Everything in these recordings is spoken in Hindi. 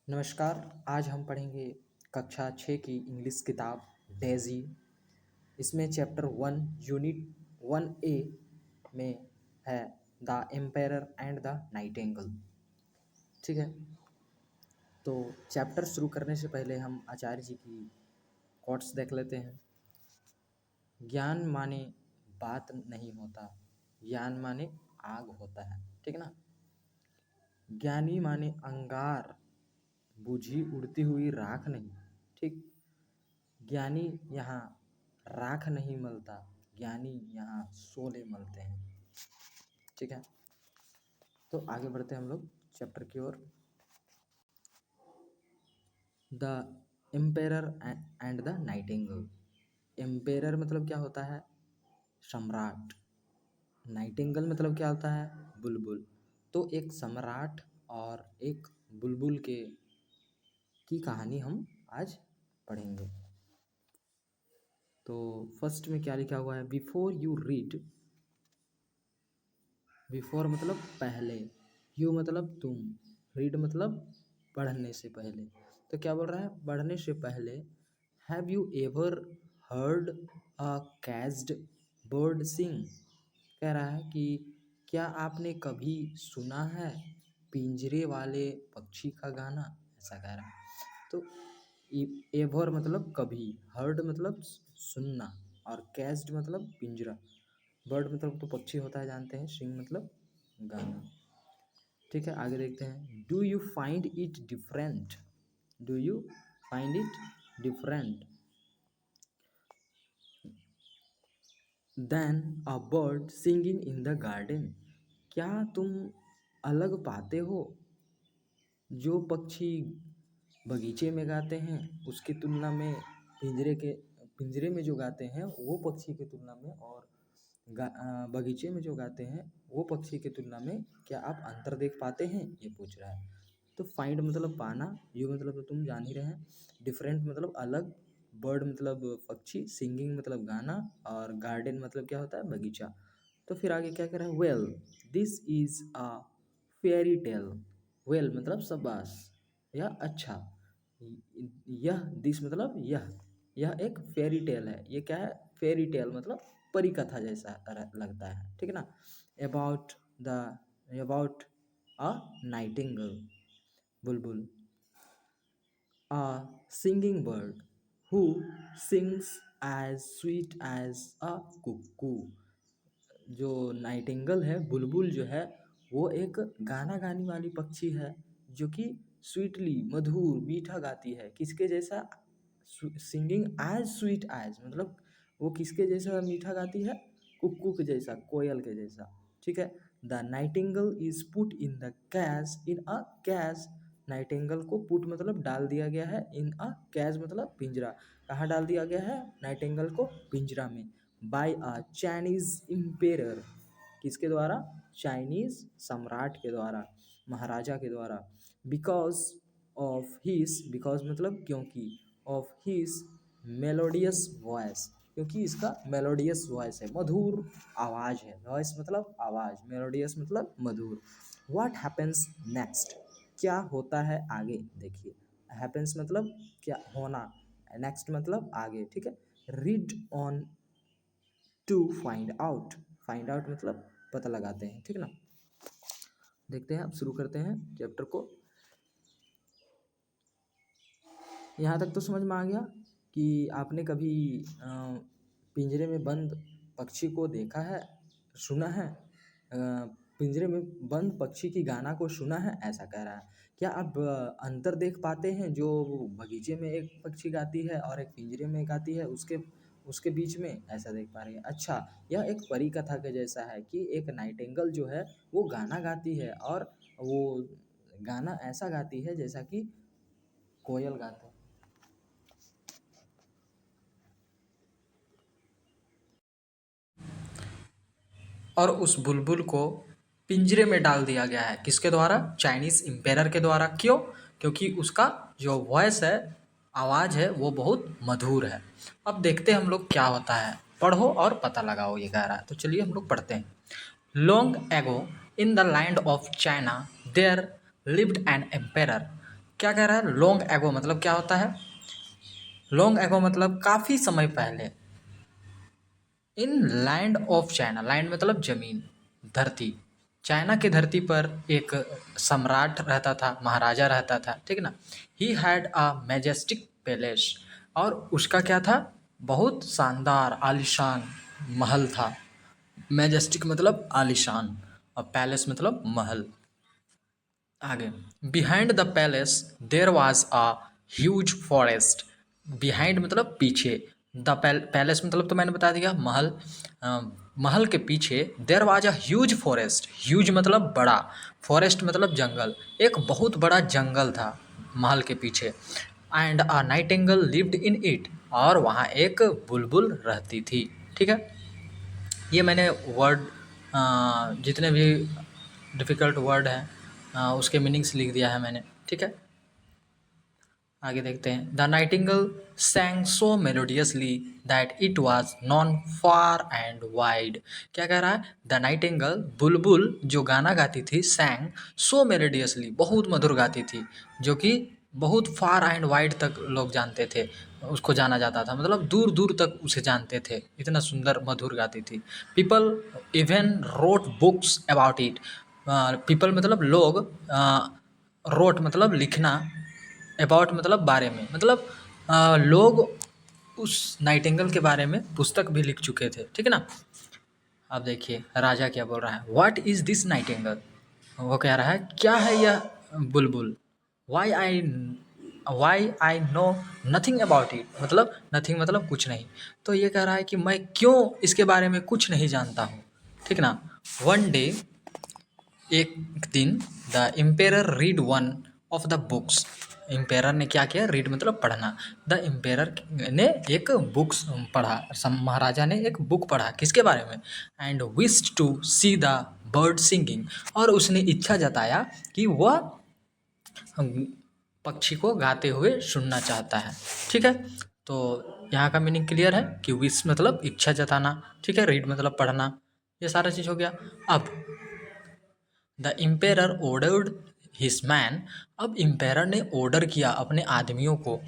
नमस्कार। आज हम पढ़ेंगे कक्षा 6 की इंग्लिश किताब डेज़ी। इसमें चैप्टर 1 यूनिट 1A में है the empire and the nightingale. ठीक है, तो चैप्टर शुरू करने से पहले हम आचार्य जी की कोट्स देख लेते हैं। ज्ञान माने बात नहीं होता, ज्ञान माने आग होता है। ठीक है ना। ज्ञानी माने अंगार, बुझी उड़ती हुई राख नहीं। ठीक, ज्ञानी यहाँ राख नहीं मलता, ज्ञानी यहाँ शोले मलते हैं। ठीक है, तो आगे बढ़ते हैं हम लोग चैप्टर की ओर। The emperor and the nightingale. Emperor मतलब क्या होता है? सम्राट। नाइटिंगेल मतलब क्या होता है? बुलबुल। तो एक सम्राट और एक बुलबुल की कहानी हम आज पढ़ेंगे। तो फर्स्ट में क्या लिखा हुआ है? Before you read. बिफोर मतलब पहले, यू मतलब तुम, रीड मतलब पढ़ने से पहले। तो क्या बोल रहा है? पढ़ने से पहले have you ever heard a caged bird sing. कह रहा है कि क्या आपने कभी सुना है पिंजरे वाले पक्षी का गाना? ऐसा कह रहा है। तो एवर मतलब कभी, हर्ड मतलब सुनना, और कैज्ड मतलब पिंजरा। बर्ड मतलब तो पक्षी होता है, जानते हैं। सिंग मतलब गाना। ठीक है, आगे देखते हैं। Do you find it different? Do you find it different than a bird singing in the garden. क्या तुम अलग पाते हो जो पक्षी बगीचे में गाते हैं उसकी तुलना में पिंजरे में जो गाते हैं वो पक्षी की तुलना में, और बगीचे में जो गाते हैं वो पक्षी की तुलना में क्या आप अंतर देख पाते हैं? ये पूछ रहा है। तो फाइंड मतलब पाना, यू मतलब तो तुम जान ही रहे हैं, डिफरेंट मतलब अलग, बर्ड मतलब पक्षी, सिंगिंग मतलब गाना, और गार्डन मतलब क्या होता है? बगीचा। तो फिर आगे क्या कह रहा है? Well this is a fairy tale. Well मतलब शाबाश या अच्छा। यह दिस मतलब यह एक फेरी टेल है। ये क्या है? फेरी टेल मतलब परी कथा जैसा लगता है। ठीक है ना। About a Nightingale, Bulbul, a singing bird who sings as sweet as a cuckoo। जो नाइटिंगेल है, बुलबुल जो है, वो एक गाना गाने वाली पक्षी है जो कि स्वीटली, मधुर मीठा गाती है। किसके जैसा? सिंगिंग एज स्वीट एज मतलब वो किसके जैसा मीठा गाती है? कुक्कू के जैसा, कोयल के जैसा। ठीक है। The nightingale is put in the cage, in a cage. Nightingale को पुट मतलब डाल दिया गया है, इन अ कैज मतलब पिंजरा। कहाँ डाल दिया गया है नाइटिंगेल को? पिंजरा में। By a Chinese emperor. किसके द्वारा? चाइनीज सम्राट के द्वारा, महाराजा के द्वारा। बिकॉज ऑफ हिज, बिकॉज मतलब क्योंकि, ऑफ हिज मेलोडियस वॉइस, क्योंकि इसका मेलोडियस वॉइस है, मधुर आवाज़ है। वॉइस मतलब आवाज़, मेलोडियस मतलब मधुर। What happens next? क्या होता है आगे? देखिए, हैपन्स मतलब क्या होना, नेक्स्ट मतलब आगे। ठीक है। Read on to find out. Find out मतलब पता लगाते हैं। ठीक है ना। देखते हैं, अब शुरू करते हैं चैप्टर को। यहाँ तक तो समझ में आ गया कि आपने कभी पिंजरे में बंद पक्षी को देखा है, सुना है? पिंजरे में बंद पक्षी की गाना को सुना है, ऐसा कह रहा है। क्या आप अंतर देख पाते हैं जो बगीचे में एक पक्षी गाती है और एक पिंजरे में गाती है, उसके उसके बीच में? ऐसा देख पा रहे हैं। अच्छा, यह एक परी कथा के जैसा है कि एक नाइटिंगेल जो है वो गाना गाती है, और वो गाना ऐसा गाती है जैसा कि कोयल गाते हैं। और उस बुलबुल को पिंजरे में डाल दिया गया है, किसके द्वारा? चाइनीज इम्पेरर के द्वारा। क्यों? क्योंकि उसका जो वॉइस है, आवाज़ है, वो बहुत मधुर है। अब देखते हैं हम लोग क्या होता है। पढ़ो और पता लगाओ, ये कह रहा है। तो चलिए हम लोग पढ़ते हैं। Long ago in the land of China there lived an emperor. क्या कह रहा है? लॉन्ग एगो मतलब क्या होता है? लॉन्ग एगो मतलब काफ़ी समय पहले। इन लैंड ऑफ चाइना, लैंड मतलब जमीन, धरती। चाइना की धरती पर एक सम्राट रहता था, महाराजा रहता था, ठीक ना। He had a majestic palace, और उसका क्या था? बहुत शानदार आलीशान महल था। मैजेस्टिक मतलब आलीशान, और पैलेस मतलब महल। आगे, behind the palace there was a huge forest. Behind मतलब पीछे, द पैलेस मतलब तो मैंने बता दिया महल। अ, महल के पीछे there was a huge forest, huge मतलब बड़ा, फॉरेस्ट मतलब जंगल, एक बहुत बड़ा जंगल था महल के पीछे। And a nightingale lived in it, और वहाँ एक बुलबुल रहती थी, ठीक है। ये मैंने वर्ड, जितने भी डिफ़िकल्ट वर्ड हैं, उसके मीनिंग्स लिख दिया है मैंने, ठीक है। आगे देखते हैं। The Nightingale sang so melodiously that it was known far and wide। क्या कह रहा है? द नाइटिंगल बुलबुल जो गाना गाती थी, sang so melodiously बहुत मधुर गाती थी, जो कि बहुत फार एंड वाइड तक लोग जानते थे, उसको जाना जाता था, मतलब दूर दूर तक उसे जानते थे, इतना सुंदर मधुर गाती थी। People even wrote books about it. People मतलब लोग, रोट मतलब लिखना, अबाउट मतलब बारे में, मतलब लोग उस नाइटिंगेल के बारे में पुस्तक भी लिख चुके थे, ठीक है ना। अब देखिए राजा क्या बोल रहा है। What is this nightingale? वो कह रहा है क्या है यह बुलबुल? Why I know nothing about it, मतलब नथिंग मतलब कुछ नहीं। तो ये कह रहा है कि मैं क्यों इसके बारे में कुछ नहीं जानता हूँ, ठीक ना। वन डे, एक दिन, the emperor read one of the books. Emperor ने क्या किया? रीड मतलब पढ़ना। द एम्पेरर ने एक बुक्स पढ़ा, महाराजा ने एक बुक पढ़ा, किसके बारे में? And wished to see the bird singing, और उसने इच्छा जताया कि वह पक्षी को गाते हुए सुनना चाहता है, ठीक है। तो यहाँ का मीनिंग क्लियर है कि विश मतलब इच्छा जताना, ठीक है। रीड मतलब पढ़ना, ये सारा चीज़ हो गया। अब the emperor ordered his man, अब इम्पेरर ने ऑर्डर किया अपने आदमियों को,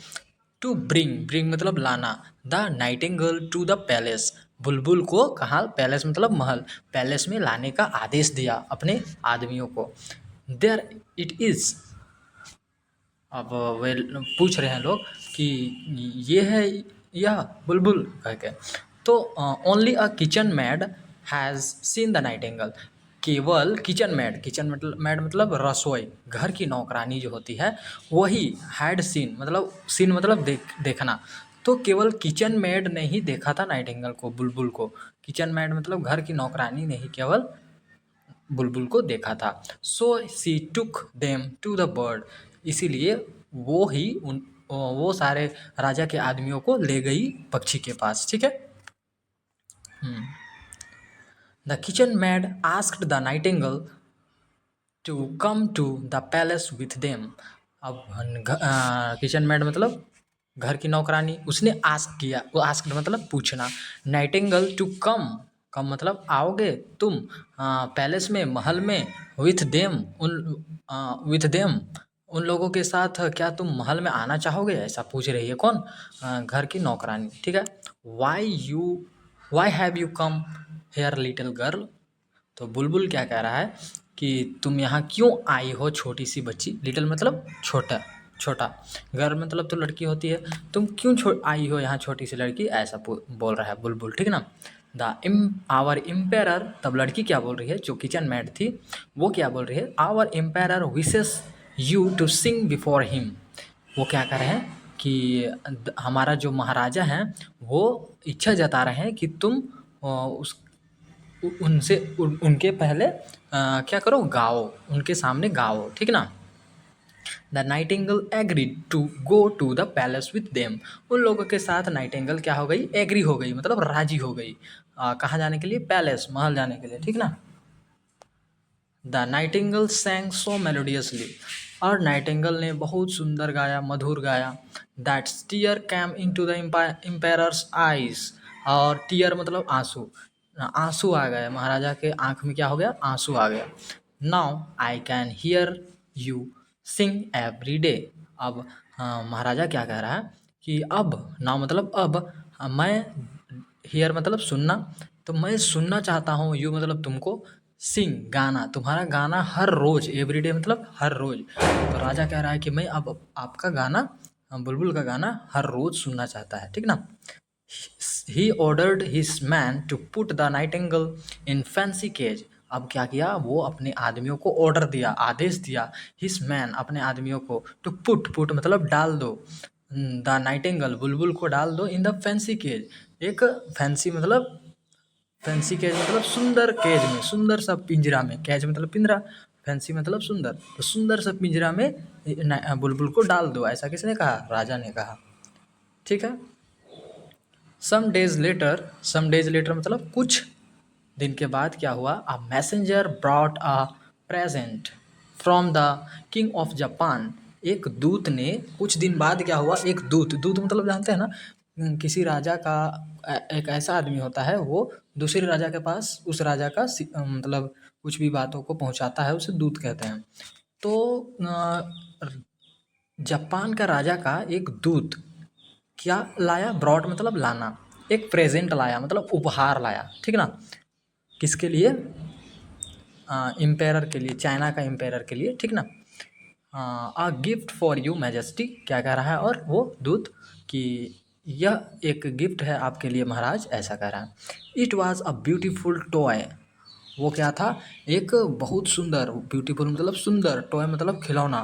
टू ब्रिंग, ब्रिंग मतलब लाना, the nightingale to the palace, बुलबुल को कहाँ? पैलेस मतलब महल, पैलेस में लाने का आदेश दिया अपने आदमियों को। देयर इट इज़, अब वे पूछ रहे हैं लोग कि ये है यह बुलबुल कह के। तो only a kitchen mad has seen the Nightingale, केवल किचन मैड, किचन मतलब मैड मतलब रसोई, घर की नौकरानी जो होती है वही, हैड सीन मतलब सीन मतलब देखना। तो केवल किचन मैड ने ही देखा था नाइटिंगेल को, बुलबुल को। किचन मैड मतलब घर की नौकरानी ने ही केवल बुलबुल को देखा था। So she took them to the bird, इसीलिए वो ही वो सारे राजा के आदमियों को ले गई पक्षी के पास, ठीक है। The kitchen maid asked the nightingale to come to the palace with them. अब किचन मैड मतलब घर की नौकरानी, उसने आस्क किया, वो आस्क मतलब पूछना, नाइटिंगेल टू कम, कम मतलब आओगे तुम, पैलेस में, महल में, विथ देम उन, विथ देम उन लोगों के साथ, क्या तुम महल में आना चाहोगे? ऐसा पूछ रही है कौन? घर की नौकरानी, ठीक है। Why have you come here little girl, तो बुलबुल क्या कह रहा है कि तुम यहाँ क्यों आई हो छोटी सी बच्ची? लिटिल मतलब छोटा, छोटा, गर्ल मतलब तो लड़की होती है, तुम क्यों आई हो यहाँ छोटी सी लड़की? ऐसा बोल रहा है बुलबुल, ठीक ना। आवर इम्पेरर, तब लड़की क्या बोल रही है जो किचन मैड थी, वो क्या बोल रही है? Our emperor wishes you to sing before him. वो क्या कर रहे हैं कि हमारा जो महाराजा हैं वो इच्छा जता रहे हैं कि तुम उस उनसे उनके पहले क्या करो? गाओ, उनके सामने गाओ, ठीक ना। The nightingale agreed to go to the palace with them, उन लोगों के साथ नाइटिंगेल क्या हो गई? एग्री हो गई, मतलब राजी हो गई। कहाँ जाने के लिए? पैलेस, महल जाने के लिए, ठीक ना। The nightingale sang so melodiously, और नाइटिंगेल ने बहुत सुंदर गाया, मधुर गाया। That tear came into the emperor's eyes, और टीयर मतलब आंसू, आंसू आ गए महाराजा के आँख में, क्या हो गया? आंसू आ गया। Now I can hear you sing every day, अब महाराजा क्या कह रहा है कि अब नाउ मतलब अब मैं हियर मतलब सुनना, तो मैं सुनना चाहता हूँ यू मतलब तुमको सिंग गाना, तुम्हारा गाना हर रोज एवरीडे मतलब हर रोज। तो राजा कह रहा है कि मैं अब आपका गाना बुलबुल का गाना हर रोज सुनना चाहता है, ठीक ना। He ordered his man to put the nightingale in fancy cage. अब क्या किया, वो अपने आदमियों को ऑर्डर दिया, आदेश दिया, हिज मैन अपने आदमियों को, टू पुट पुट मतलब डाल दो, द नाइटिंगल बुलबुल को डाल दो इन द फैंसी केज, एक फैंसी मतलब फैंसी केज मतलब सुंदर केज में, सुंदर सा पिंजरा में, केज मतलब पिंजरा, फैंसी मतलब सुंदर, तो सुंदर सा पिंजरा में बुलबुल को डाल दो, ऐसा किसने कहा, राजा ने कहा, ठीक है। सम डेज लेटर मतलब कुछ दिन के बाद क्या हुआ, a messenger brought a present from the king of Japan. एक दूत ने, कुछ दिन बाद क्या हुआ, एक दूत, दूत मतलब जानते हैं ना, किसी राजा का एक ऐसा आदमी होता है, वो दूसरे राजा के पास उस राजा का मतलब कुछ भी बातों को पहुंचाता है, उसे दूत कहते हैं। तो जापान का राजा का एक दूत क्या लाया, ब्रॉड मतलब लाना, एक प्रेजेंट लाया मतलब उपहार लाया, ठीक ना, किसके लिए, इम्पेरर के लिए, चाइना का इम्पेरर के लिए, ठीक ना। A gift for you majesty, क्या कह रहा है, और वो दूत कि यह एक गिफ्ट है आपके लिए महाराज, ऐसा कह रहा है। It was a beautiful toy, वो क्या था, एक बहुत सुंदर, ब्यूटीफुल मतलब सुंदर, टॉय मतलब खिलौना,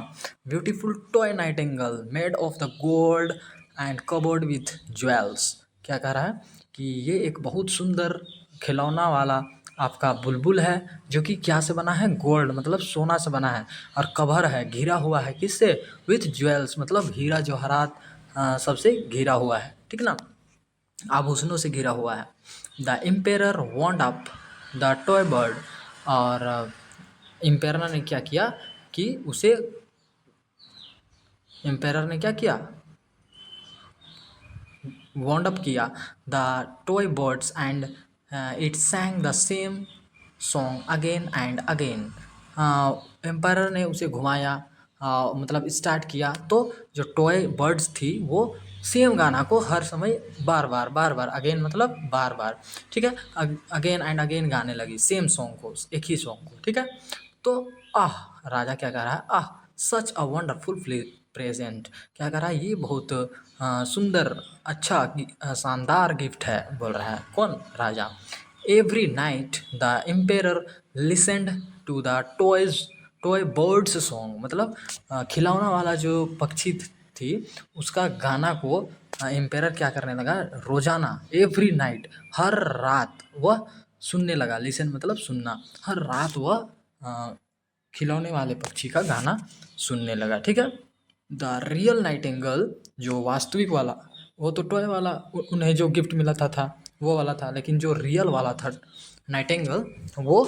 beautiful toy Nightingale made of the gold and covered with jewels. क्या कह रहा है कि ये एक बहुत सुंदर खिलौना वाला आपका बुलबुल है, जो कि क्या से बना है, गोल्ड मतलब सोना से बना है, और कवर है, घिरा हुआ है, किससे, विथ ज्वेल्स मतलब हीरा जवाहरात सबसे घिरा हुआ है, ठीक ना, आभूषणों से घिरा हुआ है। The emperor wound up the toy bird, और इम्पेरर ने क्या किया कि उसे, इम्पेरर ने क्या किया, वॉन्ड अप किया the toy birds and it sang the same song again and again. Empire ने उसे घुमाया, मतलब स्टार्ट किया, तो जो टॉय बर्ड्स थी वो सेम गाना को हर समय बार बार अगेन मतलब बार बार, ठीक है, अगेन एंड अगेन गाने लगी सेम सॉन्ग को, एक ही सॉन्ग को, ठीक है। तो आह, राजा क्या कह रहा है, आह सच अ वंडरफुल प्रेजेंट, क्या कह रहा है, ये बहुत सुंदर, अच्छा शानदार गिफ्ट है, बोल रहा है कौन, राजा। Every night the emperor listened to the toy bird's song, मतलब खिलौना वाला जो पक्षी थी उसका गाना को एम्पेरर क्या करने लगा, रोजाना, एवरी नाइट हर रात वह सुनने लगा, लिसन मतलब सुनना, हर रात वह खिलौने वाले पक्षी का गाना सुनने लगा, ठीक है। द रियल नाइटिंगेल, जो वास्तविक वाला, वो तो टॉय वाला उन्हें जो गिफ्ट मिला था वो वाला था, लेकिन जो रियल वाला था नाइटिंगेल, वो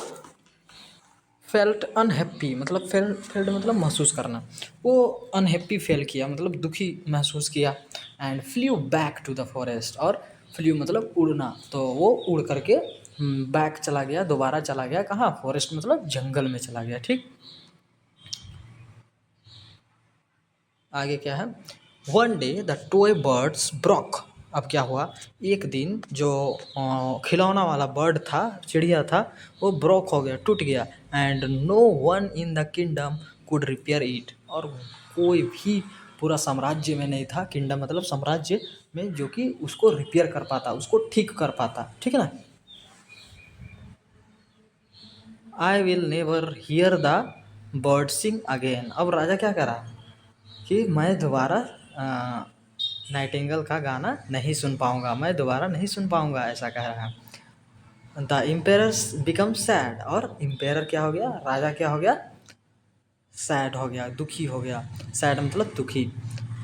फेल्ट अनहैप्पी मतलब फेल्ट मतलब महसूस करना, वो अनहैप्पी फील किया मतलब दुखी महसूस किया, and flew back to the forest, और फ्ल्यू मतलब उड़ना, तो वो उड़ करके बैक चला गया, दोबारा चला गया कहाँ, फॉरेस्ट मतलब जंगल में चला गया, ठीक। आगे क्या है, one day the toy birds Brock, अब क्या हुआ, एक दिन जो खिलौना वाला बर्ड था, चिड़िया था, वो ब्रॉक हो गया, टूट गया, and no one in the kingdom could repair it, और कोई भी पूरा साम्राज्य में नहीं था, किंगडम मतलब साम्राज्य में, जो कि उसको रिपेयर कर पाता, उसको ठीक कर पाता, ठीक है ना। I will never hear the bird sing again, अब राजा क्या करा कि मैं दोबारा नाइटिंगेल का गाना नहीं सुन पाऊँगा, मैं दोबारा नहीं सुन पाऊँगा, ऐसा कह रहा है। द इम्पेरर्स बिकम सैड, और इम्पेरर क्या हो गया, राजा क्या हो गया, सैड हो गया, दुखी हो गया, सैड मतलब दुखी,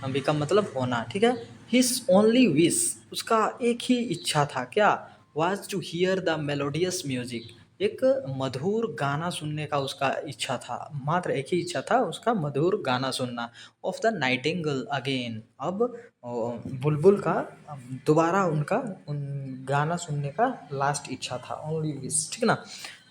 बिकम मतलब होना, ठीक है। हिज ओनली विश, उसका एक ही इच्छा था, क्या, was to hear the melodious music, एक मधुर गाना सुनने का उसका इच्छा था, मात्र एक ही इच्छा था उसका, मधुर गाना सुनना, ऑफ द नाइटिंगेल अगेन, अब बुलबुल का दोबारा उनका गाना सुनने का लास्ट इच्छा था, ओनली विश, ठीक ना।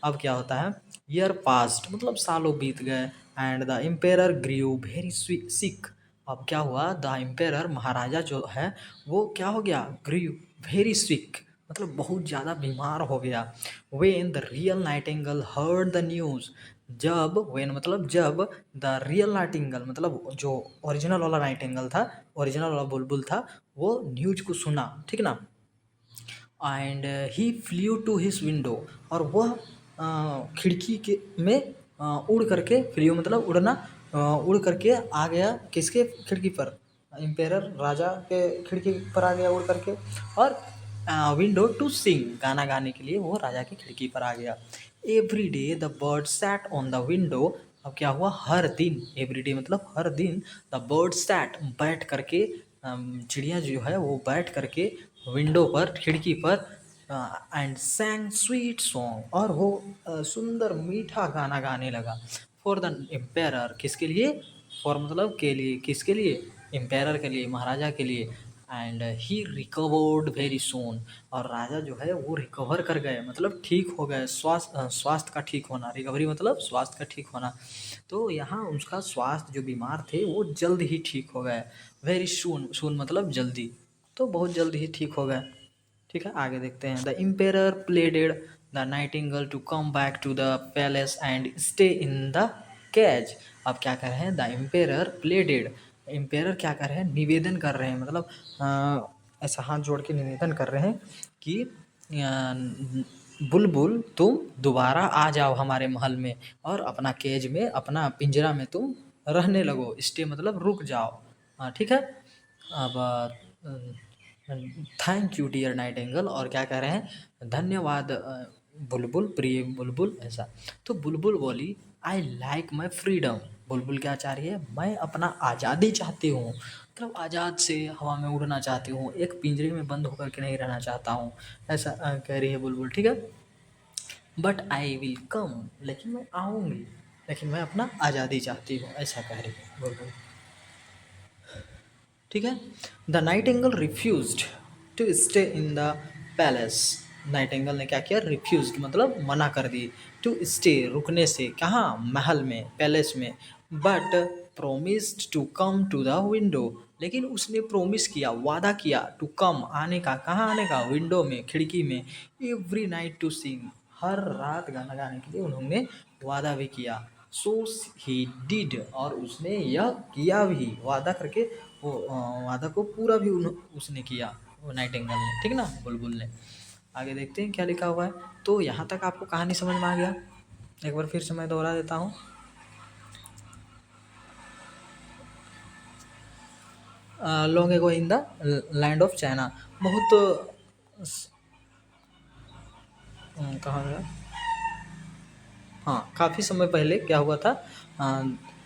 अब क्या होता है, ईयर पास्ट मतलब सालों बीत गए, and the emperor grieve very sick, अब क्या हुआ, द एम्पेरर महाराजा जो है वो क्या हो गया, ग्रीव वेरी सिक, मतलब बहुत ज़्यादा बीमार हो गया। When the real Nightingale heard the news, जब वेन मतलब जब द रियल नाइटिंगेल मतलब जो ओरिजिनल वाला नाइटिंगेल था, ओरिजिनल वाला बुलबुल था, वो न्यूज को सुना, ठीक ना, and he flew to his window, और वह खिड़की के में उड़ करके, फ्ल्यू मतलब उड़ना, उड़ करके आ गया किसके खिड़की पर, एम्पेरर राजा के खिड़की पर आ गया उड़ करके, और विंडो टू सिंग, गाना गाने के लिए वो राजा की खिड़की पर आ गया। Every day the bird sat on the window, अब क्या हुआ, हर दिन, एवरी डे मतलब हर दिन, द बर्ड सैट बैठ करके, चिड़िया जो है वो बैठ करके विंडो पर, खिड़की पर, एंड सैंग स्वीट सॉन्ग, और वो सुंदर मीठा गाना गाने लगा, फॉर द एम्पेरर, किसके लिए, फॉर मतलब के लिए, किसके लिए, एम्पेरर के लिए, महाराजा के लिए, and he recovered very soon, और राजा जो है वो रिकवर कर गए, मतलब ठीक हो गए, स्वास्थ्य का ठीक होना, रिकवरी मतलब स्वास्थ्य का ठीक होना, तो यहाँ उसका स्वास्थ्य जो बीमार थे वो जल्द ही ठीक हो गए, वेरी सून, सून मतलब जल्दी, तो बहुत जल्द ही ठीक हो गए। ठीक है, आगे देखते हैं, the emperor pleaded the nightingale to come back to the palace and stay in the cage. अब क्या कर रहे हैं, द इम्पेरर प्लेडेड, इम्पेरर क्या कर रहे हैं, निवेदन कर रहे हैं, मतलब ऐसा हाथ जोड़ के निवेदन कर रहे हैं कि बुलबुल तुम दोबारा आ जाओ हमारे महल में, और अपना केज में, अपना पिंजरा में तुम रहने लगो, स्टे मतलब रुक जाओ। हाँ ठीक है, अब थैंक यू डियर नाइटिंगेल, और क्या कह रहे हैं, धन्यवाद बुलबुल, प्रिय बुलबुल, ऐसा। तो बुलबुल बोली, आई लाइक माई फ्रीडम, बुलबुल क्या चाह रही है, मैं अपना आज़ादी चाहती हूँ, मतलब आज़ाद से हवा में उड़ना चाहती हूँ, एक पिंजरे में बंद होकर के नहीं रहना चाहता हूँ, ऐसा कह रही है बुलबुल, ठीक है। बट आई विल कम, लेकिन मैं आऊँगी, लेकिन मैं अपना आज़ादी चाहती हूँ, ऐसा कह रही है बुलबुल, ठीक है। The nightingale refused to stay in the palace, nightingale ने क्या किया, रिफ्यूज्ड मतलब मना कर दी, टू स्टे रुकने से, कहाँ, महल में, पैलेस में, but promised to come to the window, लेकिन उसने प्रोमिस किया, वादा किया, टू कम आने का, कहाँ आने का, विंडो में, खिड़की में, एवरी नाइट टू सिंग, हर रात गाना गाने के लिए उन्होंने वादा भी किया, सो ही डिड, और उसने यह किया भी, वादा करके वो वादा को पूरा भी उसने किया, वो नाइटिंगेल ने, ठीक ना, बुलबुल ने। आगे देखते हैं क्या लिखा हुआ है। तो यहाँ तक आपको कहानी समझ में आ गया, एक बार फिर से मैं दोहरा देता हूँ। Long ago in the land of China, बहुत कहाँ गया, हाँ, काफ़ी समय पहले क्या हुआ था,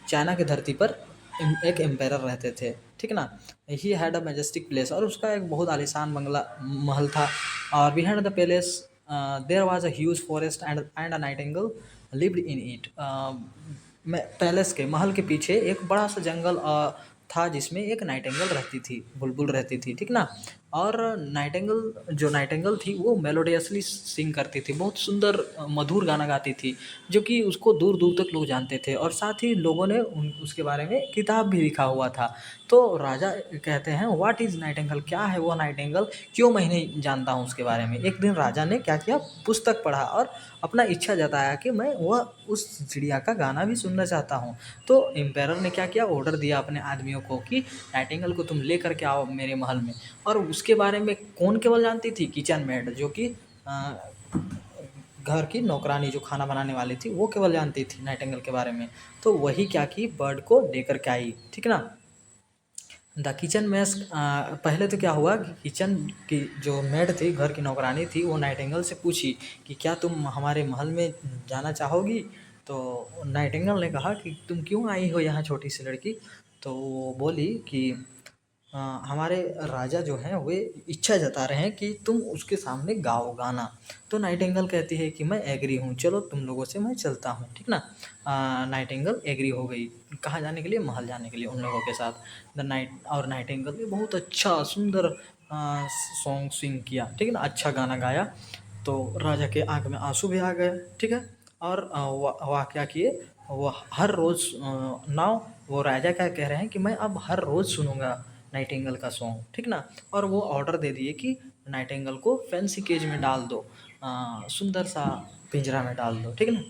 चाइना की धरती पर एक एम्पायर रहते थे, ठीक ना, he had a majestic place, और उसका एक बहुत आलीशान बंगला, महल था, और behind the palace there was a huge forest and a nightingale lived in it, palace के, महल के पीछे एक बड़ा सा जंगल था, जिसमें एक नाइटिंगेल रहती थी, बुलबुल रहती थी, ठीक ना, और नाइटिंगेल, जो नाइटिंगेल थी वो मेलोडियसली सिंग करती थी, बहुत सुंदर मधुर गाना गाती थी, जो कि उसको दूर दूर तक लोग जानते थे, और साथ ही लोगों ने उसके बारे में किताब भी लिखा हुआ था। तो राजा कहते हैं, व्हाट इज़ नाइटिंगेल, क्या है वो नाइटिंगेल, क्यों मैं नहीं जानता हूँ उसके बारे में। एक दिन राजा ने क्या किया, पुस्तक पढ़ा और अपना इच्छा जताया कि मैं वह उस चिड़िया का गाना भी सुनना चाहता हूँ। तो एम्पायर ने क्या किया, ऑर्डर दिया अपने आदमियों को कि नाइटिंगेल को तुम ले करके आओ मेरे महल में, और उसके बारे में कौन केवल जानती थी, किचन मेड, जो कि घर की नौकरानी, जो खाना बनाने वाली थी, वो केवल जानती थी नाइटिंगेल के बारे में। तो वही क्या की, बर्ड को लेकर के आई, ठीक ना। द किचन मेस, पहले तो क्या हुआ कि किचन की जो मेड थी, घर की नौकरानी थी, वो नाइटिंगेल से पूछी कि क्या तुम हमारे महल में जाना चाहोगी। तो नाइटिंगेल ने कहा कि तुम क्यों आई हो यहाँ, छोटी सी लड़की। तो वो बोली कि हमारे राजा जो हैं वे इच्छा जता रहे हैं कि तुम उसके सामने गाओ गाना। तो नाइटिंगेल कहती है कि मैं एग्री हूँ, चलो तुम लोगों से मैं चलता हूँ, ठीक ना। नाइटिंगेल एग्री हो गई, कहाँ जाने के लिए, महल जाने के लिए उन लोगों के साथ। द नाइट, और नाइटिंगेल ने बहुत अच्छा सुंदर सॉन्ग सिंग किया, ठीक है ना, अच्छा गाना गाया। तो राजा के आंख में आंसू भी आ गए, ठीक है। और वाह क्या किए, वह हर रोज़ नाउ वो राजा क्या कह रहे हैं कि मैं अब हर रोज़ सुनूंगा नाइटिंगेल का सॉन्ग, ठीक ना। और वो ऑर्डर दे दिए कि नाइटिंगेल को फैंसी केज में डाल दो, सुंदर सा पिंजरा में डाल दो, ठीक ना।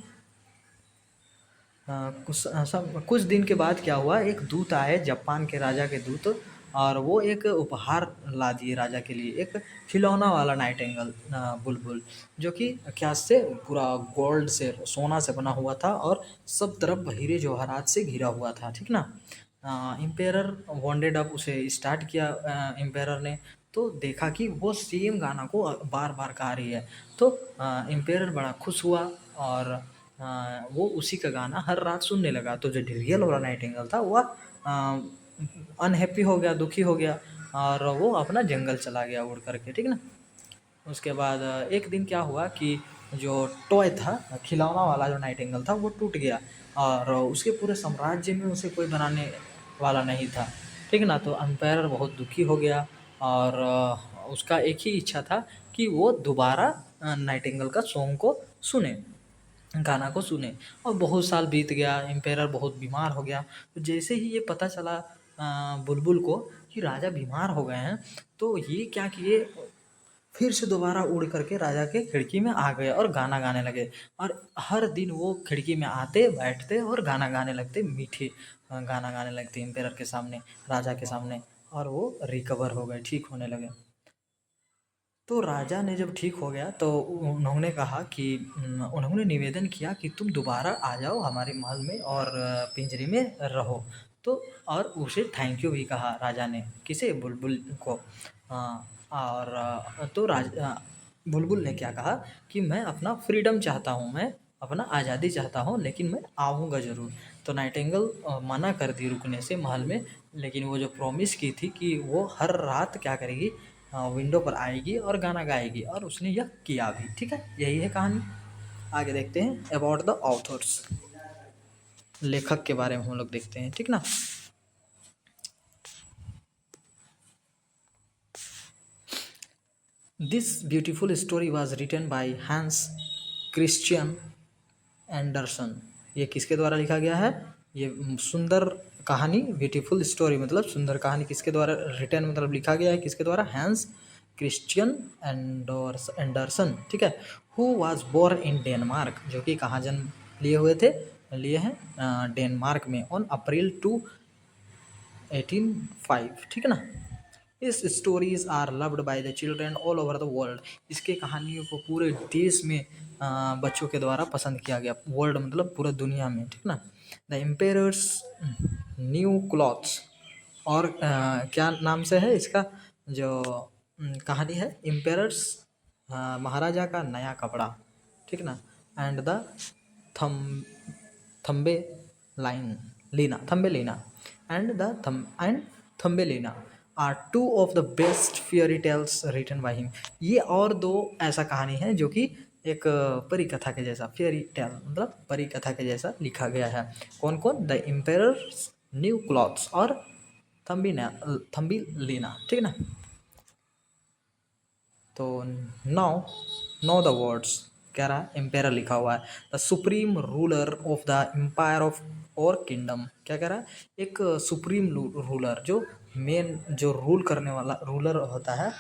कुछ दिन के बाद क्या हुआ, एक दूत आए, जापान के राजा के दूत, और वो एक उपहार ला दिए राजा के लिए, एक खिलौना वाला नाइटिंगेल, बुलबुल, जो कि क्या से पूरा गोल्ड से, सोना से बना हुआ था, और सब तरफ हीरे जवाहरात से घिरा हुआ था, ठीक ना। एम्पेरर वांटेड, अब उसे स्टार्ट किया एम्पेरर ने, तो देखा कि वो सेम गाना को बार बार गा रही है। तो एम्पेरर बड़ा खुश हुआ, और वो उसी का गाना हर रात सुनने लगा। तो जो रियल वाला नाइटिंगेल था वह अनहैप्पी हो गया, दुखी हो गया, और वो अपना जंगल चला गया उड़ करके, ठीक ना। उसके बाद एक दिन क्या हुआ कि जो टॉय था, खिलौना वाला जो नाइटिंगेल था, वो टूट गया, और उसके पूरे साम्राज्य में उसे कोई बनाने वाला नहीं था, ठीक ना। तो अम्पायर बहुत दुखी हो गया, और उसका एक ही इच्छा था कि वो दोबारा नाइटिंगेल का सॉन्ग को सुने, गाना को सुने। और बहुत साल बीत गया, एम्पेरर बहुत बीमार हो गया। तो जैसे ही ये पता चला बुलबुल को कि राजा बीमार हो गए हैं, तो ये क्या किए, फिर से दोबारा उड़ करके राजा के खिड़की में आ गए और गाना गाने लगे। और हर दिन वो खिड़की में आते, बैठते और गाना गाने लगते, मीठे गाना गाने लगते एम्पेरर के सामने, राजा के सामने, और वो रिकवर हो गए, ठीक होने लगे। तो राजा ने जब ठीक हो गया, तो उन्होंने कहा कि उन्होंने निवेदन किया कि तुम दोबारा आ जाओ हमारे महल में, और पिंजरे में रहो। तो और उसे थैंक यू भी कहा राजा ने, किसे, बुलबुल को। और तो बुलबुल ने क्या कहा कि मैं अपना फ्रीडम चाहता हूँ, मैं अपना आज़ादी चाहता हूँ, लेकिन मैं आऊँगा ज़रूर। तो नाइटिंगेल मना कर दी रुकने से महल में, लेकिन वो जो प्रॉमिस की थी कि वो हर रात क्या करेगी, विंडो पर आएगी और गाना गाएगी, और उसने यह किया भी, ठीक है। यही है कहानी। आगे देखते हैं अबाउट द ऑथर्स, लेखक के बारे में हम लोग देखते हैं, ठीक ना। This beautiful story was written by Hans Christian Andersen. ये किसके द्वारा लिखा गया है, ये सुंदर कहानी, ब्यूटीफुल स्टोरी मतलब सुंदर कहानी, किसके द्वारा रिटन मतलब लिखा गया है, किसके द्वारा, हैंस क्रिश्चियन एंडरसन, ठीक है। Who was born in Denmark, जो कि कहाँ जन्म लिए हुए थे, लिए हैं डेनमार्क में, ऑन अप्रैल 1805, ठीक है ना। इस stories are loved by the children all over the world. इसके कहानियों को पूरे देश में बच्चों के द्वारा पसंद किया गया, वर्ल्ड मतलब पूरा दुनिया में, ठीक ना। द एम्पेयर्स न्यू क्लॉथ्स, और क्या नाम से है इसका, जो कहानी है, एम्पेयर्स महाराजा का नया कपड़ा, ठीक ना। And the thumb Thumbelina, Thumbelina, and the thumb and Thumbelina are two of the best fairy tales written by him. ये और दो ऐसा कहानी है जो कि एक परी कथा के जैसा, फेयरी टेल मतलब परी कथा के जैसा लिखा गया है। कौन कौन, द एम्पेयर्स न्यू क्लॉथ्स और थम्बिना, थम्बिलिना, ठीक ना। तो नाउ नो द वर्ड्स, कह रहा है एम्पायर लिखा हुआ है, the supreme ruler of the empire of or kingdom. क्या कह रहा है, एक सुप्रीम रूलर, जो मेन जो रूल करने वाला रूलर होता है,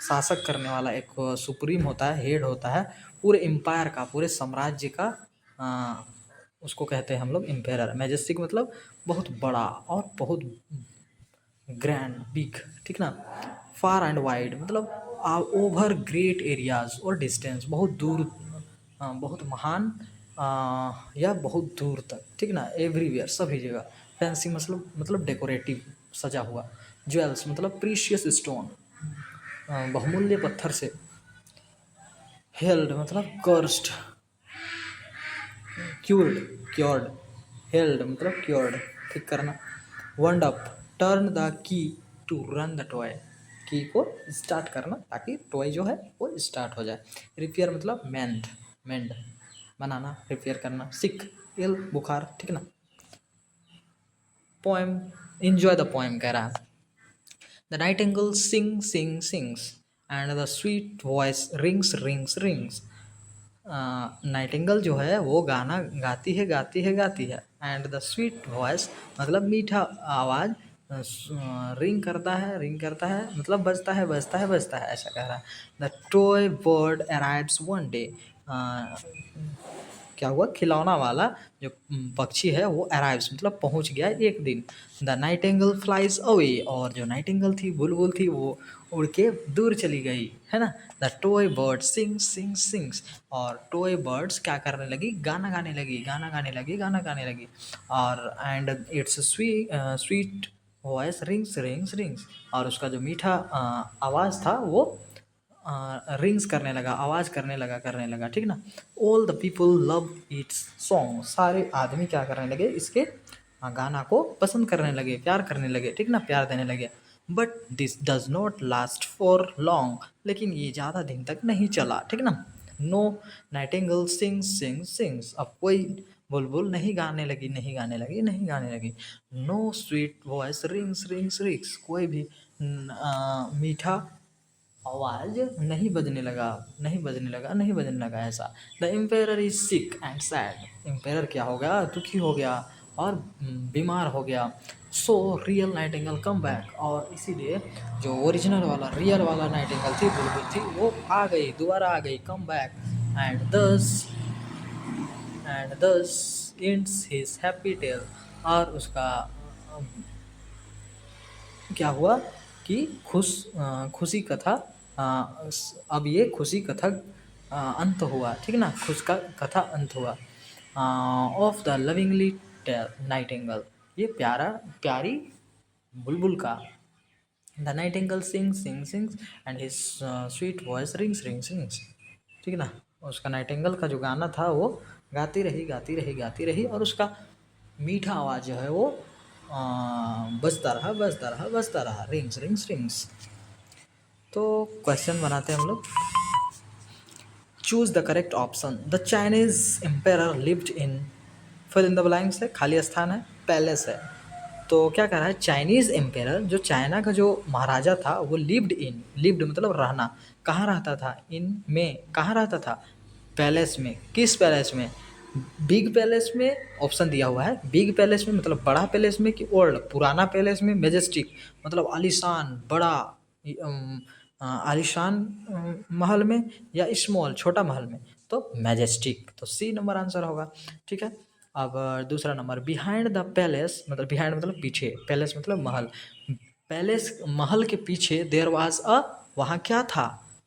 शासक करने वाला एक सुप्रीम होता है, हेड होता है पूरे एम्पायर का, पूरे साम्राज्य का, आ, उसको कहते हैं हम लोग एम्पेरर। मैजेस्टिक मतलब बहुत बड़ा और बहुत ग्रैंड, बिग, ठीक ना। फार एंड वाइड मतलब ओवर ग्रेट एरियाज और डिस्टेंस, बहुत दूर, बहुत महान, या बहुत दूर तक, ठीक ना। एवरीवेयर, सभी जगह। फैंसी मतलब डेकोरेटिव, सजा हुआ। ज्वेल्स मतलब प्रीशियस स्टोन, बहुमूल्य पत्थर से। हेल्ड मतलब कर्स्ड, क्यूर्ड, क्योर्ड, हेल्ड मतलब क्योर्ड, ठीक करना। Wound up, turn the key to run the toy, key को स्टार्ट करना ताकि टॉय जो है वो स्टार्ट हो जाए। रिपेयर मतलब मेंड, मेंड बनाना, रिपेयर करना। सिक, इल, बुखार, ठीक ना। पोएम, enjoy द पोएम कह रहा है। The Nightingale sings and the sweet voice rings. Nightingale जो है वो गाना गाती है गाती है गाती है, एंड द स्वीट वॉइस मतलब मीठा आवाज़ रिंग करता है मतलब बजता है बजता है बजता है, ऐसा कह रहा है। The toy bird arrives one day, क्या हुआ, खिलौना वाला जो पक्षी है वो अराइव्स मतलब पहुंच गया एक दिन। द नाइटिंगल फ्लाइज अवे, और जो नाइटिंगल थी बुलबुल थी वो उड़ के दूर चली गई, है ना। The toy bird sings sings sings, और टॉय बर्ड्स क्या करने लगी, गाना गाने लगी गाना गाने लगी गाना गाने लगी। और and it's sweet voice rings rings rings, और उसका जो मीठा आवाज़ था वो रिंग्स करने लगा, ठीक ना। All the people love it's song, सारे आदमी क्या करने लगे, इसके गाना को पसंद करने लगे, प्यार करने लगे, ठीक ना, प्यार देने लगे। But this does not last for long, लेकिन ये ज़्यादा दिन तक नहीं चला, ठीक ना। No nightingale sings sings sings, अब कोई बुलबुल नहीं गाने लगी नहीं गाने लगी नहीं गाने लगी। No sweet voice rings rings rings, कोई भी मीठा आवाज नहीं बजने लगा नहीं बजने लगा नहीं बजने लगा, ऐसा। The ampere is sick and sad, ampere क्या हो गया, दुखी हो गया और बीमार हो गया। So real Nightingale come back, और इसीलिए जो ओरिजिनल वाला रियल वाला नाइटिंगल थी बुलबुल थी वो आ गई, दोबारा आ गई, कम बैक। एंड दस एंड दस इंड्स हिज हैप्पी टेल, और उसका क्या हुआ कि खुशी कथा, अब ये खुशी कथा अंत हुआ, ठीक ना, खुश का कथा अंत हुआ। ऑफ द लविंगली नाइटिंगल, ये प्यारा प्यारी बुलबुल का। The Nightingale sings and his sweet voice rings rings rings, ठीक ना। उसका नाइटिंगल का जो गाना था वो गाती रही गाती रही गाती रही, और उसका मीठा आवाज़ जो है वो बजता रहा बजता रहा बजता रहा, रिंग्स रिंग्स रिंग्स। तो क्वेश्चन बनाते हैं हम लोग। Choose the correct option. The Chinese emperor lived in, fill in the blanks है, खाली स्थान है, पैलेस है। तो क्या कह रहा है, चाइनीज एम्पेयर जो चाइना का जो महाराजा था वो लिव्ड मतलब रहना, कहाँ रहता था, इन में कहाँ रहता था, पैलेस में। किस पैलेस में, बिग पैलेस में, ऑप्शन दिया हुआ है, बिग पैलेस में मतलब बड़ा पैलेस में, कि ओल्ड पुराना पैलेस में, मेजेस्टिक मतलब आलीशान बड़ा आलीशान महल में, या स्मॉल छोटा महल में, तो मैजेस्टिक, तो सी नंबर आंसर होगा, ठीक है। अब दूसरा नंबर, बिहाइंड द पैलेस, मतलब बिहाइंड मतलब पीछे, पैलेस मतलब महल, पैलेस महल के पीछे देयर वाज अ, वहाँ क्या था,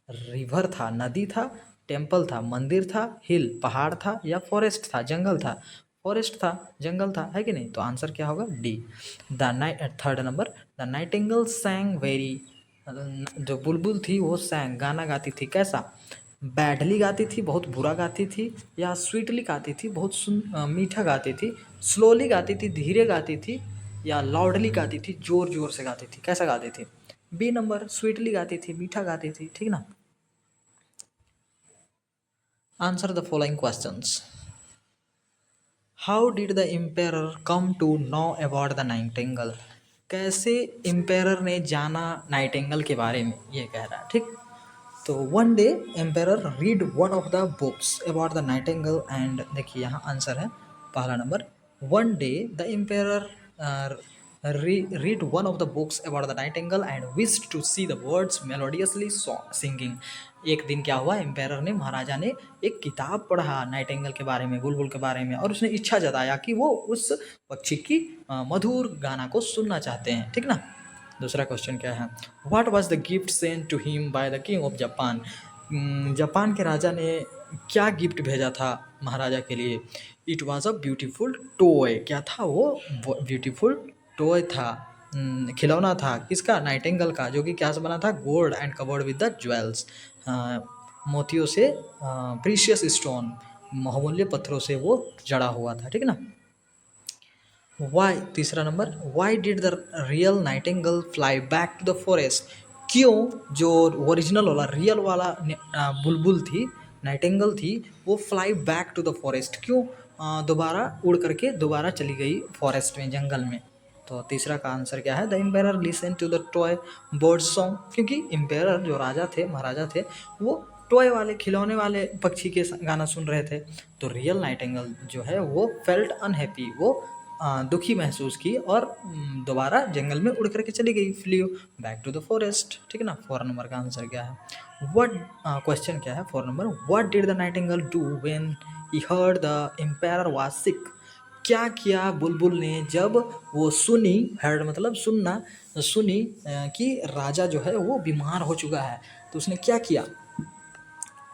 रिवर था, नदी था, टेम्पल था, मंदिर था, हिल पहाड़ था, या फॉरेस्ट था, जंगल था, फॉरेस्ट था, जंगल था, है कि नहीं, तो आंसर क्या होगा, D. The night, third number, the Nightingale सैंग very, जो बुलबुल थी वो सैंग गाना गाती थी, कैसा, बैडली गाती थी, बहुत बुरा गाती थी, या स्वीटली गाती थी, बहुत मीठा गाती थी, स्लोली गाती थी, धीरे गाती थी, या लाउडली गाती थी, जोर जोर से गाती थी, कैसा गाती थी, बी नंबर, स्वीटली गाती थी, मीठा गाती थी, ठीक ना। Answer the following questions. How did the emperor come to know about the nightingale, कैसे एम्पेयर ने जाना नाइटिंगल के बारे में, ये कह रहा है, ठीक। तो one day ampere read one of the books about the Nightingale, and देखिए यहाँ आंसर है पहला number, one day the ampere read one of the books about the nightingale and wished to see the birds melodiously singing। एक दिन क्या हुआ, एम्पेयर ने, महाराजा ने एक किताब पढ़ा नाइटिंगेल के बारे में, बुलबुल के बारे में, और उसने इच्छा जताया कि वो उस पक्षी की मधुर गाना को सुनना चाहते हैं, ठीक ना। दूसरा क्वेश्चन क्या है, what was the gift sent to him by the king of Japan, Japan के राजा ने क्या गिफ्ट भेजा था महाराजा के लिए, it was a beautiful toy, क्या था वो, ब्यूटीफुल टॉय था, खिलौना था, किसका, नाइटिंगेल का, जो कि क्या से बना था, gold and covered with the jewels, मोतियों से, प्रीशियस स्टोन, बहुमूल्य पत्थरों से वो जड़ा हुआ था, ठीक ना। वाई, तीसरा number, why did the real nightingale fly back to the forest, क्यों जो ओरिजिनल वाला रियल वाला बुलबुल थी, नाइटिंगेल थी, वो fly back to the forest, क्यों दोबारा उड़ करके दोबारा चली गई फॉरेस्ट में, जंगल में। तो तीसरा का आंसर क्या है, the emperor listen to the toy bird song, क्योंकि एम्पेयर जो राजा थे, महाराजा थे, वो टॉय वाले खिलौने वाले पक्षी के गाना सुन रहे थे। तो रियल नाइटिंगेल जो है वो फेल्ट अनहैप्पी, वो दुखी महसूस की और दोबारा जंगल में उड़ करके चली गई, फ्लियो बैक टू द फॉरेस्ट। ठीक है ना। 4 नंबर का आंसर क्या है? व्हाट, क्वेश्चन क्या है 4 number, what did the nightingale do when he heard the empire was sick? क्या किया बुलबुल ने जब वो सुनी, हर्ड मतलब सुनना, सुनी कि राजा जो है वो बीमार हो चुका है, तो उसने क्या किया?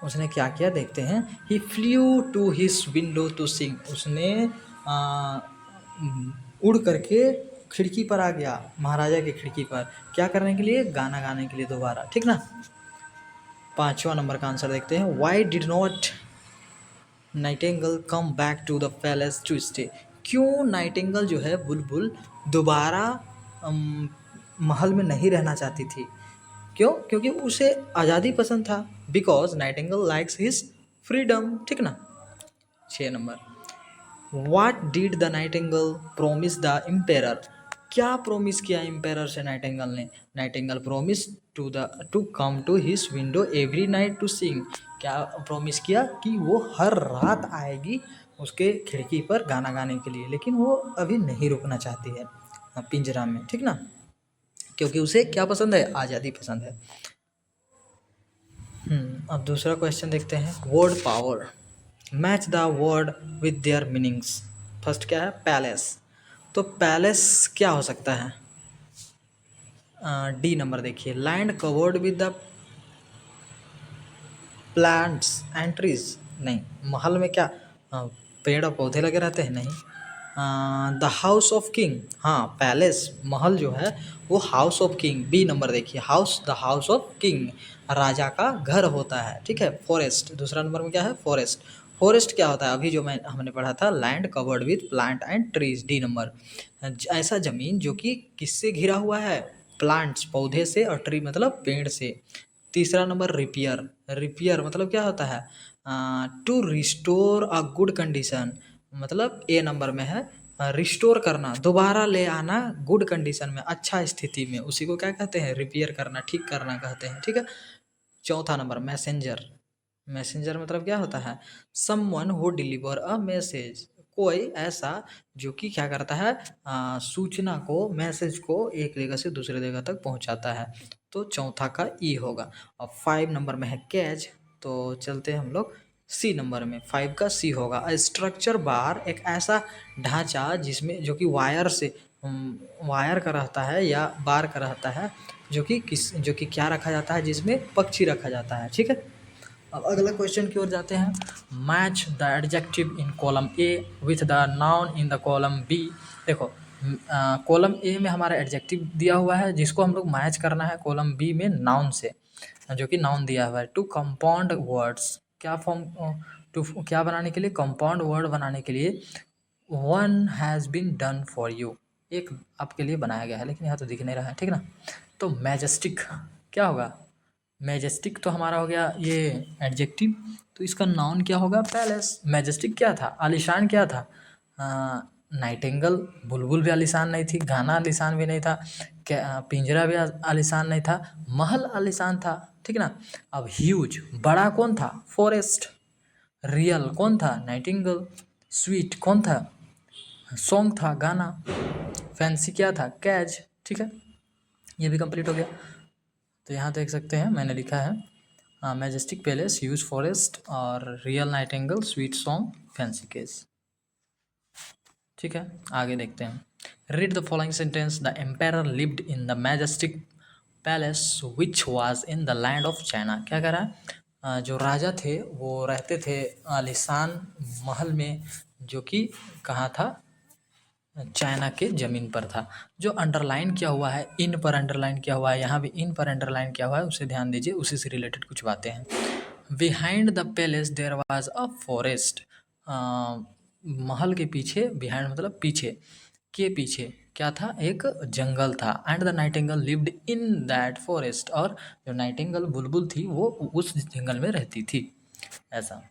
उसने क्या किया देखते हैं। He flew to his window to sing, उसने उड़ करके खिड़की पर आ गया, महाराजा की खिड़की पर, क्या करने के लिए? गाना गाने के लिए दोबारा। ठीक ना। 5वां नंबर का आंसर देखते हैं। Why did not nightingale come back to the palace to stay? क्यों नाइटिंगेल जो है बुलबुल दोबारा महल में नहीं रहना चाहती थी? क्यों? क्योंकि उसे आज़ादी पसंद था। Because nightingale likes his freedom. ठीक ना। 6 number, what did the nightingale promise the emperor? क्या प्रोमिस किया एम्पेरर से नाइटिंगेल ने? Nightingale promise to come to his window every night to sing. क्या प्रोमिस किया? कि वो हर रात आएगी उसके खिड़की पर गाना गाने के लिए, लेकिन वो अभी नहीं रुकना चाहती है पिंजरा में। ठीक ना। क्योंकि उसे क्या पसंद है? आज़ादी पसंद है। अब दूसरा क्वेश्चन देखते हैं। Word power, match the word with their meanings. First क्या है? पैलेस। तो पैलेस क्या हो सकता है? डी नंबर देखिए, land covered with the plants and trees. नहीं। महल में क्या पेड़ और पौधे लगे रहते हैं? नहीं। द हाउस ऑफ किंग, हाँ पैलेस महल जो है वो house of king. B number देखिए, house, the house of king, राजा का घर होता है। ठीक है। फॉरेस्ट, दूसरा नंबर में क्या है? फॉरेस्ट। फॉरेस्ट क्या होता है? अभी जो हमने पढ़ा था, land covered with plant and trees. D number, ऐसा जमीन जो कि किससे घिरा हुआ है? प्लांट्स पौधे से, और ट्री मतलब पेड़ से। तीसरा नंबर रिपेयर, रिपेयर मतलब क्या होता है? To restore a good condition, मतलब ए नंबर में है रिस्टोर करना, दोबारा ले आना गुड कंडीशन में, अच्छा स्थिति में, उसी को क्या कहते हैं? रिपेयर करना, ठीक करना कहते हैं। ठीक है। चौथा नंबर मैसेंजर, मैसेंजर मतलब क्या होता है? Someone who deliver a message, कोई ऐसा जो कि क्या करता है? सूचना को, मैसेज को एक जगह से दूसरे जगह तक पहुंचाता है। तो चौथा का ई होगा। और 5 नंबर में है कैच, तो चलते हैं हम लोग सी नंबर में। 5 का सी होगा। अ स्ट्रक्चर बार, एक ऐसा ढांचा जिसमें, जो कि वायर से, वायर का रहता है या बार का रहता है, जो कि क्या रखा जाता है? जिसमें पक्षी रखा जाता है। ठीक है। अब अगला क्वेश्चन की ओर जाते हैं। Match the adjective in column A with the noun in the column B. देखो, कॉलम ए में हमारा एडजेक्टिव दिया हुआ है, जिसको हम लोग मैच करना है कॉलम बी में नाउन से, जो कि नाउन दिया हुआ है। टू कंपाउंड वर्ड्स, क्या फॉर्म, टू क्या बनाने के लिए? कंपाउंड वर्ड बनाने के लिए। One has been done for you, एक आपके लिए बनाया गया है, लेकिन यहाँ तो दिख नहीं रहा है। ठीक ना। तो मैजेस्टिक क्या होगा? मैजेस्टिक तो हमारा हो गया ये एडजेक्टिव, तो इसका नाउन क्या होगा? पैलेस। मैजेस्टिक क्या था? आलीशान क्या था? नाइटिंगेल बुलबुल भी आलीशान नहीं थी, गाना आलीशान भी नहीं था, क्या पिंजरा भी आलीशान नहीं था, महल आलीशान था। ठीक ना। अब ह्यूज, बड़ा कौन था? फॉरेस्ट। रियल कौन था? नाइटिंगेल। स्वीट कौन था? सॉन्ग था, गाना। फैंसी क्या था? कैच। ठीक है। ये भी कंप्लीट हो गया। तो यहाँ देख सकते हैं मैंने लिखा है मैजेस्टिक पैलेस, ह्यूज फॉरेस्ट, और real nightingale, sweet song, fancy case. ठीक है। आगे देखते हैं। Read the following sentence. The empire lived in the majestic palace which was in the land of China. क्या कह रहा है? जो राजा थे वो रहते थे आलीशान महल में, जो कि कहाँ था? चाइना के ज़मीन पर था। जो अंडरलाइन किया हुआ है, इन पर अंडरलाइन किया हुआ है, यहाँ भी इन पर अंडरलाइन किया हुआ है, उसे ध्यान दीजिए, उसी से रिलेटेड कुछ बातें हैं। Behind the palace there was a forest, महल के पीछे, बिहाइंड मतलब पीछे, के पीछे क्या था? एक जंगल था। And the Nightingale lived in that forest, और जो नाइटिंगेल बुलबुल थी वो उस जंगल में रहती थी। ऐसा।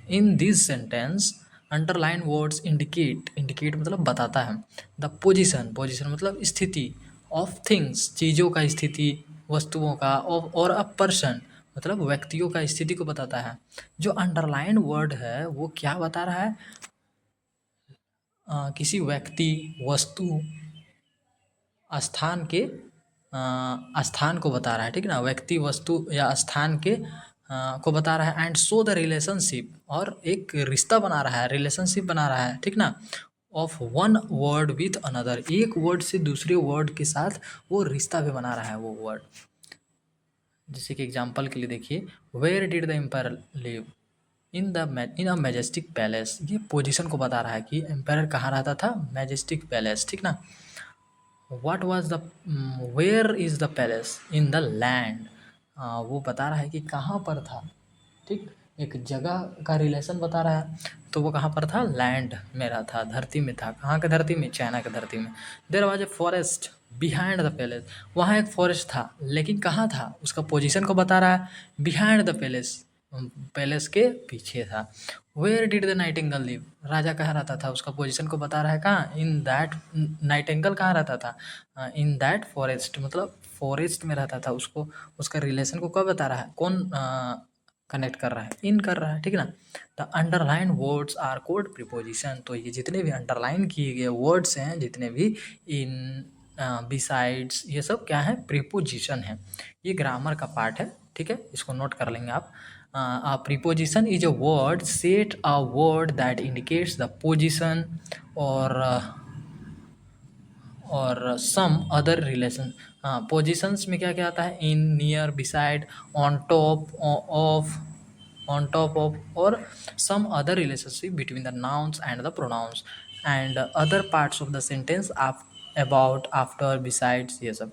In this sentence underline words indicate, indicate मतलब बताता है, द पोजिशन, पोजिशन मतलब स्थिति, ऑफ थिंग्स, चीज़ों का स्थिति, वस्तुओं का, और अ पर्सन मतलब व्यक्तियों का स्थिति को बताता है। जो अंडरलाइन वर्ड है वो क्या बता रहा है? किसी व्यक्ति, वस्तु, स्थान के स्थान को बता रहा है, ठीक ना? व्यक्ति, वस्तु या स्थान के को बता रहा है। एंड शो द रिलेशनशिप, और एक रिश्ता बना रहा है, रिलेशनशिप बना रहा है, ठीक ना? Of one word with another, एक वर्ड से दूसरे वर्ड के साथ वो रिश्ता भी बना रहा है वो वर्ड। जैसे कि एग्जाम्पल के लिए देखिए, where did the empire live? In a majestic palace. ये पोजीशन को बता रहा है कि एम्पायर कहाँ रहता था? मैजेस्टिक पैलेस, ठीक ना? What was the where is the palace? In the land. वो बता रहा है कि कहाँ पर था, ठीक? एक जगह का रिलेशन बता रहा है। तो वो कहाँ पर था? लैंड में रहा था, धरती में था। कहाँ की धरती में? चाइना की धरती में। There was a forest behind the palace. वहाँ एक फॉरेस्ट था, लेकिन कहाँ था? उसका पोजीशन को बता रहा है। बिहाइंड द पैलेस, पैलेस के पीछे था। Where did the nightingale live? राजा कहाँ रहता था? उसका पोजीशन को बता रहा है। कहाँ? In that. नाइटिंगेल कहाँ रहता था? इन दैट फॉरेस्ट, मतलब फॉरेस्ट में रहता था। उसको, उसका रिलेशन को कब बता रहा है? कौन कनेक्ट कर रहा है? इन कर रहा है, ठीक ना? The underline words R code preposition. तो ये जितने भी अंडरलाइन किए गए वर्ड्स हैं, जितने भी, इन, बिसाइड्स, ये सब क्या है? प्रीपोजिशन है। ये ग्रामर का पार्ट है, ठीक है? इसको नोट कर लेंगे आप। A preposition is a word set a word that indicates the position or some other relation. हाँ, पोजिशंस में क्या क्या आता है? In, near, beside, on top of, on top of, और some other relationship between the nouns and the pronouns and other parts of the sentence, up, about, after, besides, ये सब।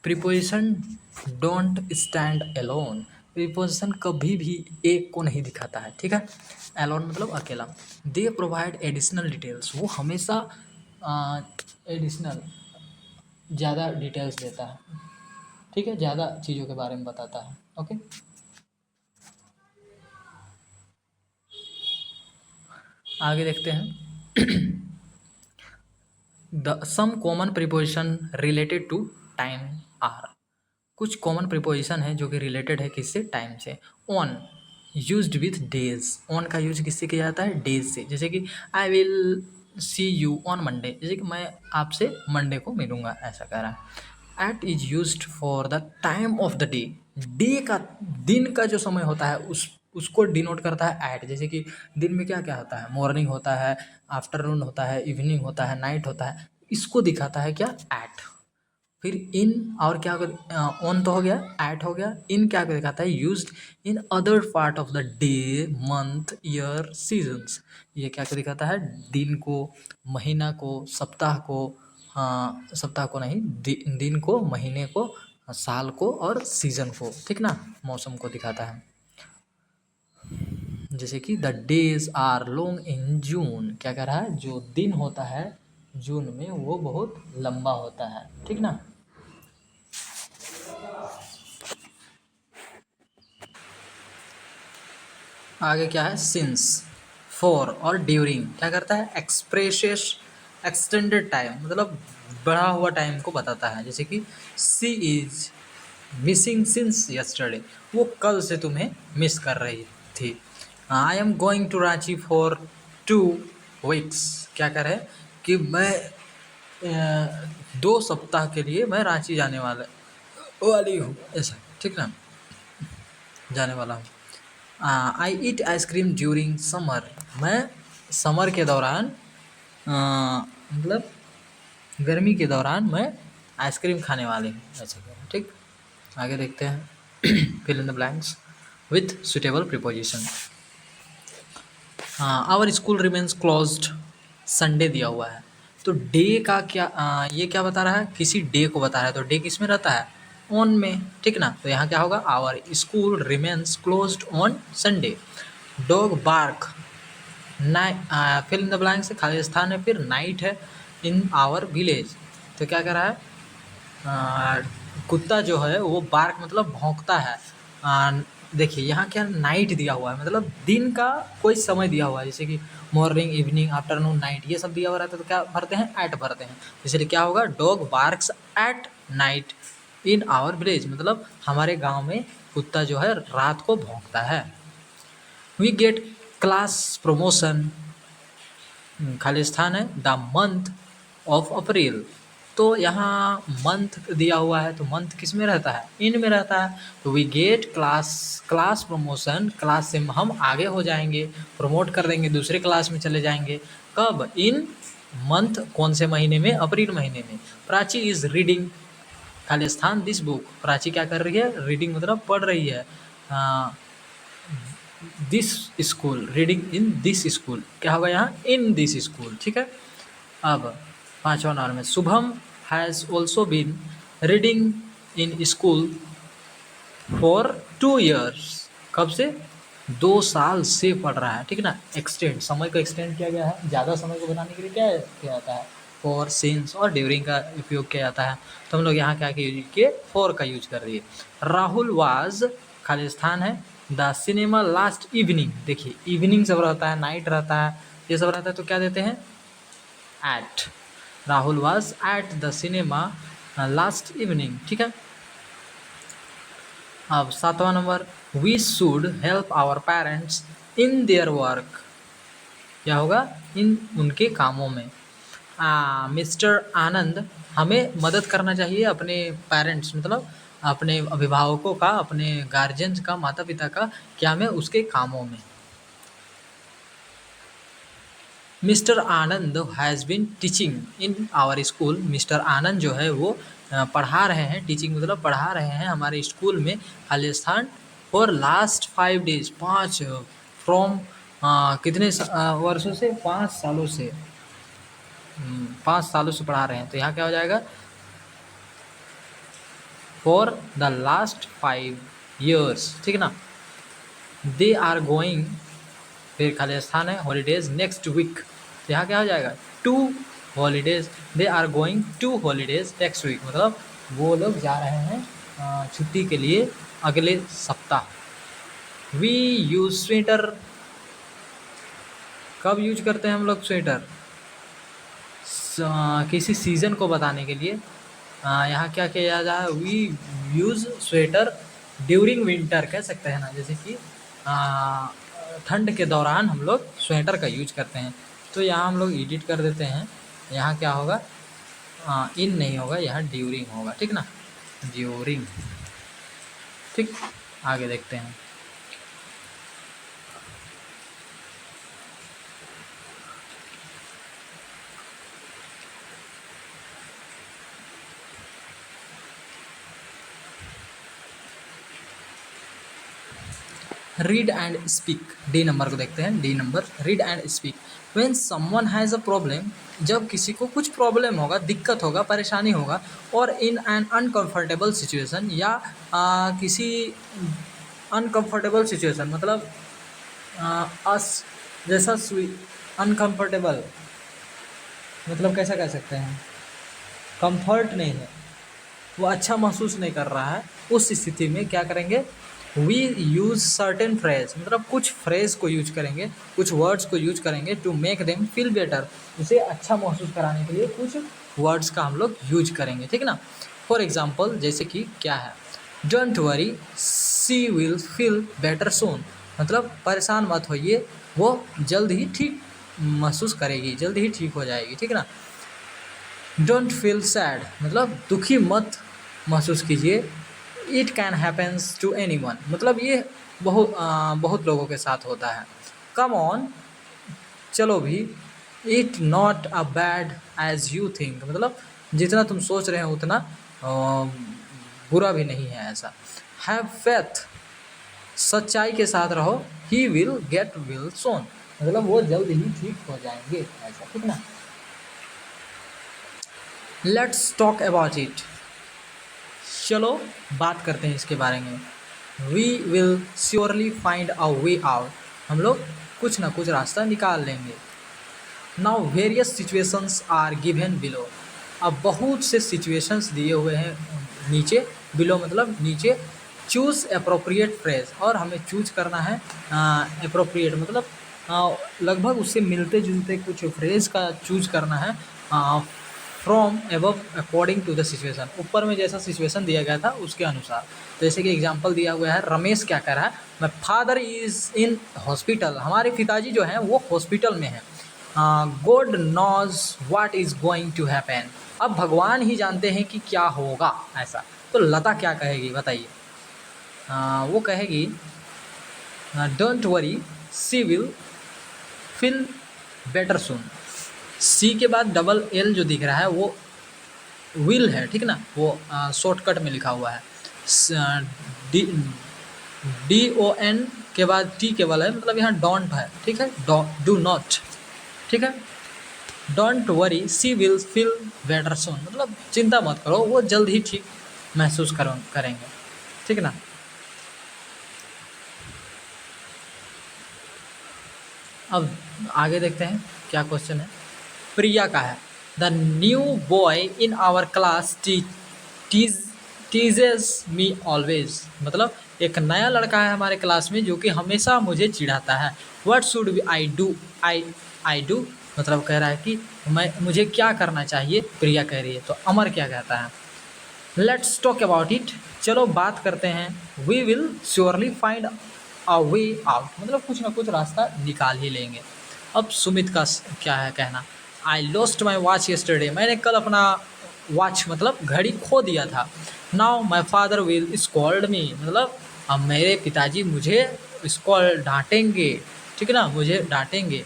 Preposition don't stand alone. Preposition कभी भी एक को नहीं दिखाता है, ठीक है? एलोन मतलब अकेला। They provide additional details. वो हमेशा एडिशनल, ज़्यादा डिटेल्स देता है, ठीक है? ज़्यादा चीज़ों के बारे में बताता है। ओके, आगे देखते हैं। The some common preposition related to time are. कुछ कॉमन प्रीपोजिशन है जो कि रिलेटेड है किससे? टाइम से। On used with days. On का यूज किससे किया जाता है? डेज से। जैसे कि I will see you on Monday, जैसे कि मैं आपसे मंडे को मिलूंगा, ऐसा कह रहा है। At is used for the time of the day. Day का, दिन का जो समय होता है उसको डिनोट करता है एट। जैसे कि दिन में क्या क्या होता है? मॉर्निंग होता है, आफ्टरनून होता है, इवनिंग होता है, नाइट होता है। इसको दिखाता है क्या? एट। फिर इन, और क्या ऑन तो हो गया, एट हो गया। इन क्या दिखाता है? Used in other part of the day, month, year, seasons. ये क्या दिखाता है? दिन को, महीना को, सप्ताह को, हाँ सप्ताह को नहीं, दिन को, महीने को, साल को, और सीजन को, ठीक ना? मौसम को दिखाता है। जैसे कि the days are long in June. क्या कह रहा है? जो दिन होता है जून में वो बहुत लंबा होता है, ठीक ना? आगे क्या है? सिंस, फॉर और ड्यूरिंग क्या करता है? एक्सप्रेसेस एक्सटेंडेड टाइम, मतलब बढ़ा हुआ टाइम को बताता है। जैसे कि she is missing since yesterday. वो कल से तुम्हें मिस कर रही थी। I am going to Ranchi for 2 weeks. क्या कर रहे हैं? कि मैं 2 सप्ताह के लिए मैं रांची जाने वाली हूँ, ऐसा, ठीक ना? जाने वाला हूँ। आई ईट आइसक्रीम ड्यूरिंग समर। मैं समर के दौरान, मतलब गर्मी के दौरान मैं आइसक्रीम खाने वाली हूँ, ऐसा कह रहा है, ठीक? आगे देखते हैं। Fill in the blanks with suitable preposition. हाँ, our school remains closed, Sunday दिया हुआ है। तो डे का क्या, ये क्या बता रहा है? किसी डे को बता रहा है। तो डे किस में रहता है? ऑन में, ठीक ना? तो यहाँ क्या होगा? Our school remains closed on Sunday. Dog bark, night, fill in the blank से खाली स्थान है, फिर नाइट है इन आवर विलेज। तो क्या कर रहा है? कुत्ता जो है वो बार्क मतलब भौंकता है। देखिए यहाँ क्या नाइट दिया हुआ है, मतलब दिन का कोई समय दिया हुआ है। जैसे कि मॉर्निंग, इवनिंग, आफ्टरनून, नाइट, ये सब दिया हुआ रहता है। तो क्या भरते हैं? एट भरते हैं। इसलिए क्या होगा? Dog barks at night in our village, मतलब हमारे गांव में कुत्ता जो है रात को भौंकता है। वी गेट क्लास प्रमोशन, खाली स्थान है द मंथ ऑफ अप्रैल। तो यहाँ मंथ दिया हुआ है, तो मंथ किस में रहता है, इन में रहता है। तो we get class promotion, class से हम आगे हो जाएंगे, प्रमोट कर देंगे, दूसरे क्लास में चले जाएंगे। कब, इन मंथ, कौन से महीने में, अप्रैल महीने में। प्राची इज रीडिंग, खाली स्थान दिस बुक, प्राची क्या कर रही है, रीडिंग मतलब पढ़ रही है, this school, reading in this school, क्या होगा यहाँ, इन दिस स्कूल, ठीक है। अब 5वां नंबर में Shubham has also been reading in school for 2 years, कब से, 2 साल से पढ़ रहा है, ठीक है ना। एक्सटेंड, समय को एक्सटेंड किया गया है, ज़्यादा समय को बनाने के लिए क्या किया जाता है, फॉर, सिंस और ड्यूरिंग का उपयोग किया जाता है। तो हम लोग यहाँ क्या यूज किए, फॉर का यूज कर दिए। राहुल वाज, खाली स्थान है द सिनेमा लास्ट इवनिंग, देखिए इवनिंग सब रहता है, नाइट रहता है, ये सब रहता है, तो क्या देते हैं, at. Rahul was at the cinema last evening, ठीक है। अब 7वां number, we should help our parents in their work, क्या होगा, इन उनके कामों में। मिस्टर आनंद, हमें मदद करना चाहिए अपने पेरेंट्स मतलब अपने अभिभावकों का, अपने गार्जियंस का, माता पिता का, क्या में, उसके कामों में। Mister Anand has been teaching in our school, mister Anand जो है वो पढ़ा रहे हैं, टीचिंग मतलब पढ़ा रहे हैं हमारे स्कूल में, खाली स्थान फॉर लास्ट 5 days, 5 फ्रॉम कितने वर्षों से, 5 सालों से, 5 सालों से पढ़ा रहे हैं, तो यहाँ क्या हो जाएगा, फॉर द लास्ट 5 years, ठीक है ना। दे आर गोइंग, फिर खाली स्थान है हॉलीडेज नेक्स्ट वीक, तो यहाँ क्या हो जाएगा, to holidays, they are going to holidays next week, मतलब वो लोग जा रहे हैं छुट्टी के लिए अगले सप्ताह। वी यूज स्वेटर, कब यूज करते हैं हम लोग स्वेटर, किसी सीज़न को बताने के लिए। यहाँ क्या किया जाता है, we use sweater during winter, कह सकते हैं ना, जैसे कि ठंड के दौरान हम लोग स्वेटर का यूज करते हैं। तो यहाँ हम लोग एडिट कर देते हैं, यहाँ क्या होगा, इन नहीं होगा, यहाँ ड्यूरिंग होगा, ठीक ना, ड्यूरिंग, ठीक। आगे देखते हैं। Read and speak, D number को देखते हैं, D number, read and speak. When someone has a problem, जब किसी को कुछ प्रॉब्लम होगा, दिक्कत होगा, परेशानी होगा, और इन एन अनकंफर्टेबल सिचुएशन, या किसी अनकंफर्टेबल सिचुएशन मतलब अस जैसा अनकंफर्टेबल मतलब कैसा कह सकते हैं, कंफर्ट नहीं है, वो अच्छा महसूस नहीं कर रहा है, उस स्थिति में क्या करेंगे, वी यूज़ सर्टेन फ्रेज, मतलब कुछ फ्रेज को यूज करेंगे, कुछ वर्ड्स को यूज करेंगे, to make them feel better, उसे अच्छा महसूस कराने के लिए कुछ वर्ड्स का हम लोग यूज करेंगे, ठीक ना। फॉर एग्जाम्पल, जैसे कि क्या है, don't worry she will feel better soon, मतलब परेशान मत होइए, वो जल्द ही ठीक महसूस करेगी, जल्द ही ठीक हो जाएगी, ठीक ना। डोंट फील सैड, मतलब दुखी मत महसूस कीजिए, it can happens to anyone, मतलब ये बहुत लोगों के साथ होता है। कम ऑन, चलो भी, it not a bad as you think, मतलब जितना तुम सोच रहे हो उतना बुरा भी नहीं है ऐसा। हैव फेथ, सच्चाई के साथ रहो, ही विल गेट विल सोन, मतलब वो जल्द ही ठीक हो जाएंगे, ऐसा, ठीक ना। लेट्स टॉक अबाउट इट, चलो बात करते हैं इसके बारे में। We will surely find a way out, हम लोग कुछ ना कुछ रास्ता निकाल लेंगे। Now various situations are given below, अब बहुत से सिचुएशंस दिए हुए हैं नीचे, बिलो मतलब नीचे। चूज़ अप्रोप्रिएट फ्रेज, और हमें चूज करना है अप्रोप्रिएट मतलब लगभग उससे मिलते जुलते कुछ फ्रेज का चूज करना है from above according to the situation, ऊपर में जैसा सिचुएशन दिया गया था उसके अनुसार। जैसे कि एग्जांपल दिया हुआ है, रमेश क्या कह रहा है, my father is in hospital, हमारे पिताजी जो हैं वो हॉस्पिटल में हैं। God knows what is going to happen, अब भगवान ही जानते हैं कि क्या होगा ऐसा। तो लता क्या कहेगी बताइए? वो कहेगी don't worry she will feel better soon. She के बाद डबल एल जो दिख रहा है वो विल है, ठीक ना, वो शॉर्टकट में लिखा हुआ है। डी डी ओ एन के बाद टी केवल है, मतलब यहाँ डोंट है, ठीक है, डू नॉट, ठीक है। Don't worry she will feel better soon, मतलब चिंता मत करो, वो जल्द ही ठीक महसूस करेंगे, ठीक ना। अब आगे देखते हैं क्या क्वेश्चन है। प्रिया का है, the new boy in our class teases me always, मतलब एक नया लड़का है हमारे क्लास में जो कि हमेशा मुझे चिढ़ाता है। What should be I do, I do मतलब कह रहा है कि मुझे क्या करना चाहिए, प्रिया कह रही है। तो अमर क्या कहता है, लेट्स टॉक अबाउट इट, चलो बात करते हैं। We will surely find a way out, मतलब कुछ ना कुछ रास्ता निकाल ही लेंगे। अब सुमित का क्या है कहना, I lost my watch yesterday, मैंने कल अपना वॉच मतलब घड़ी खो दिया था। Now my father will scold me, मतलब अब मेरे पिताजी मुझे स्कॉल्ड डांटेंगे, ठीक है ना, मुझे डांटेंगे।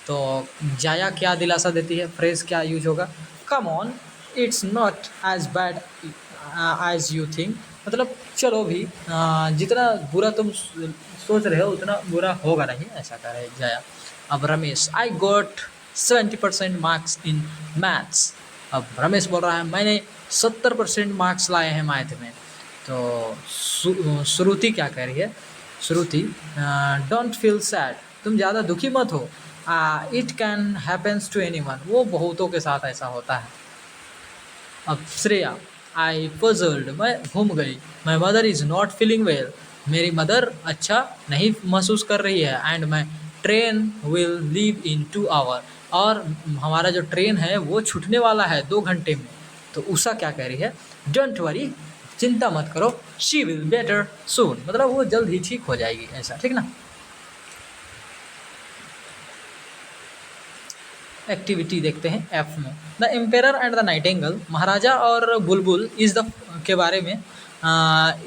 तो जाया क्या दिलासा देती है, फ्रेज क्या यूज होगा, come on it's not as bad as you think, मतलब चलो भी जितना बुरा तुम सोच रहे हो उतना बुरा होगा नहीं, ऐसा कह रहे जाया। अब रमेश, आई गोट 70% मार्क्स इन मैथ्स, अब रमेश बोल रहा है मैंने 70% मार्क्स लाए हैं मैथ में। तो श्रुति क्या कह रही है, श्रुति डोंट फील सैड, तुम ज़्यादा दुखी मत हो, it can happens to anyone, वो बहुतों के साथ ऐसा होता है। अब श्रेया, आई पजल्ड, मैं घूम गई, my mother is not feeling well, मेरी मदर अच्छा नहीं महसूस कर रही है, and my train will leave in 2 hour, और हमारा जो ट्रेन है वो छूटने वाला है 2 घंटे में। तो उषा क्या कह रही है, डोंट वरी, चिंता मत करो, शी विल बेटर सून, मतलब वो जल्द ही ठीक हो जाएगी, ऐसा, ठीक ना। एक्टिविटी देखते हैं एफ में, the emperor and the nightingale, महाराजा और बुलबुल इज़ द के बारे में,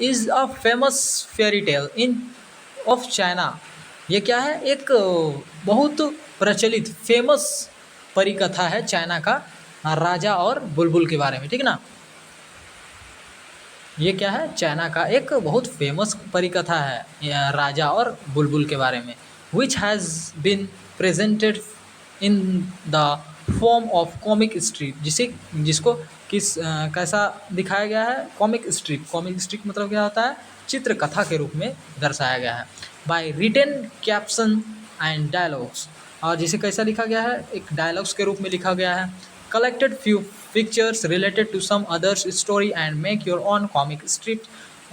is a famous fairy tale in of China, ये क्या है, एक बहुत प्रचलित फेमस परिकथा है चाइना का, राजा और बुलबुल के बारे में, ठीक ना। ये क्या है, चाइना का एक बहुत फेमस परिकथा है राजा और बुलबुल के बारे में, which has been presented in the form of comic strip, जिसको कैसा दिखाया गया है, कॉमिक स्ट्रिप, कॉमिक स्ट्रिप मतलब क्या होता है, चित्रकथा के रूप में दर्शाया गया है, by written caption and dialogues, और जिसे कैसा लिखा गया है, एक डायलॉग्स के रूप में लिखा गया है, collected few pictures related to some others story and make your own comic strip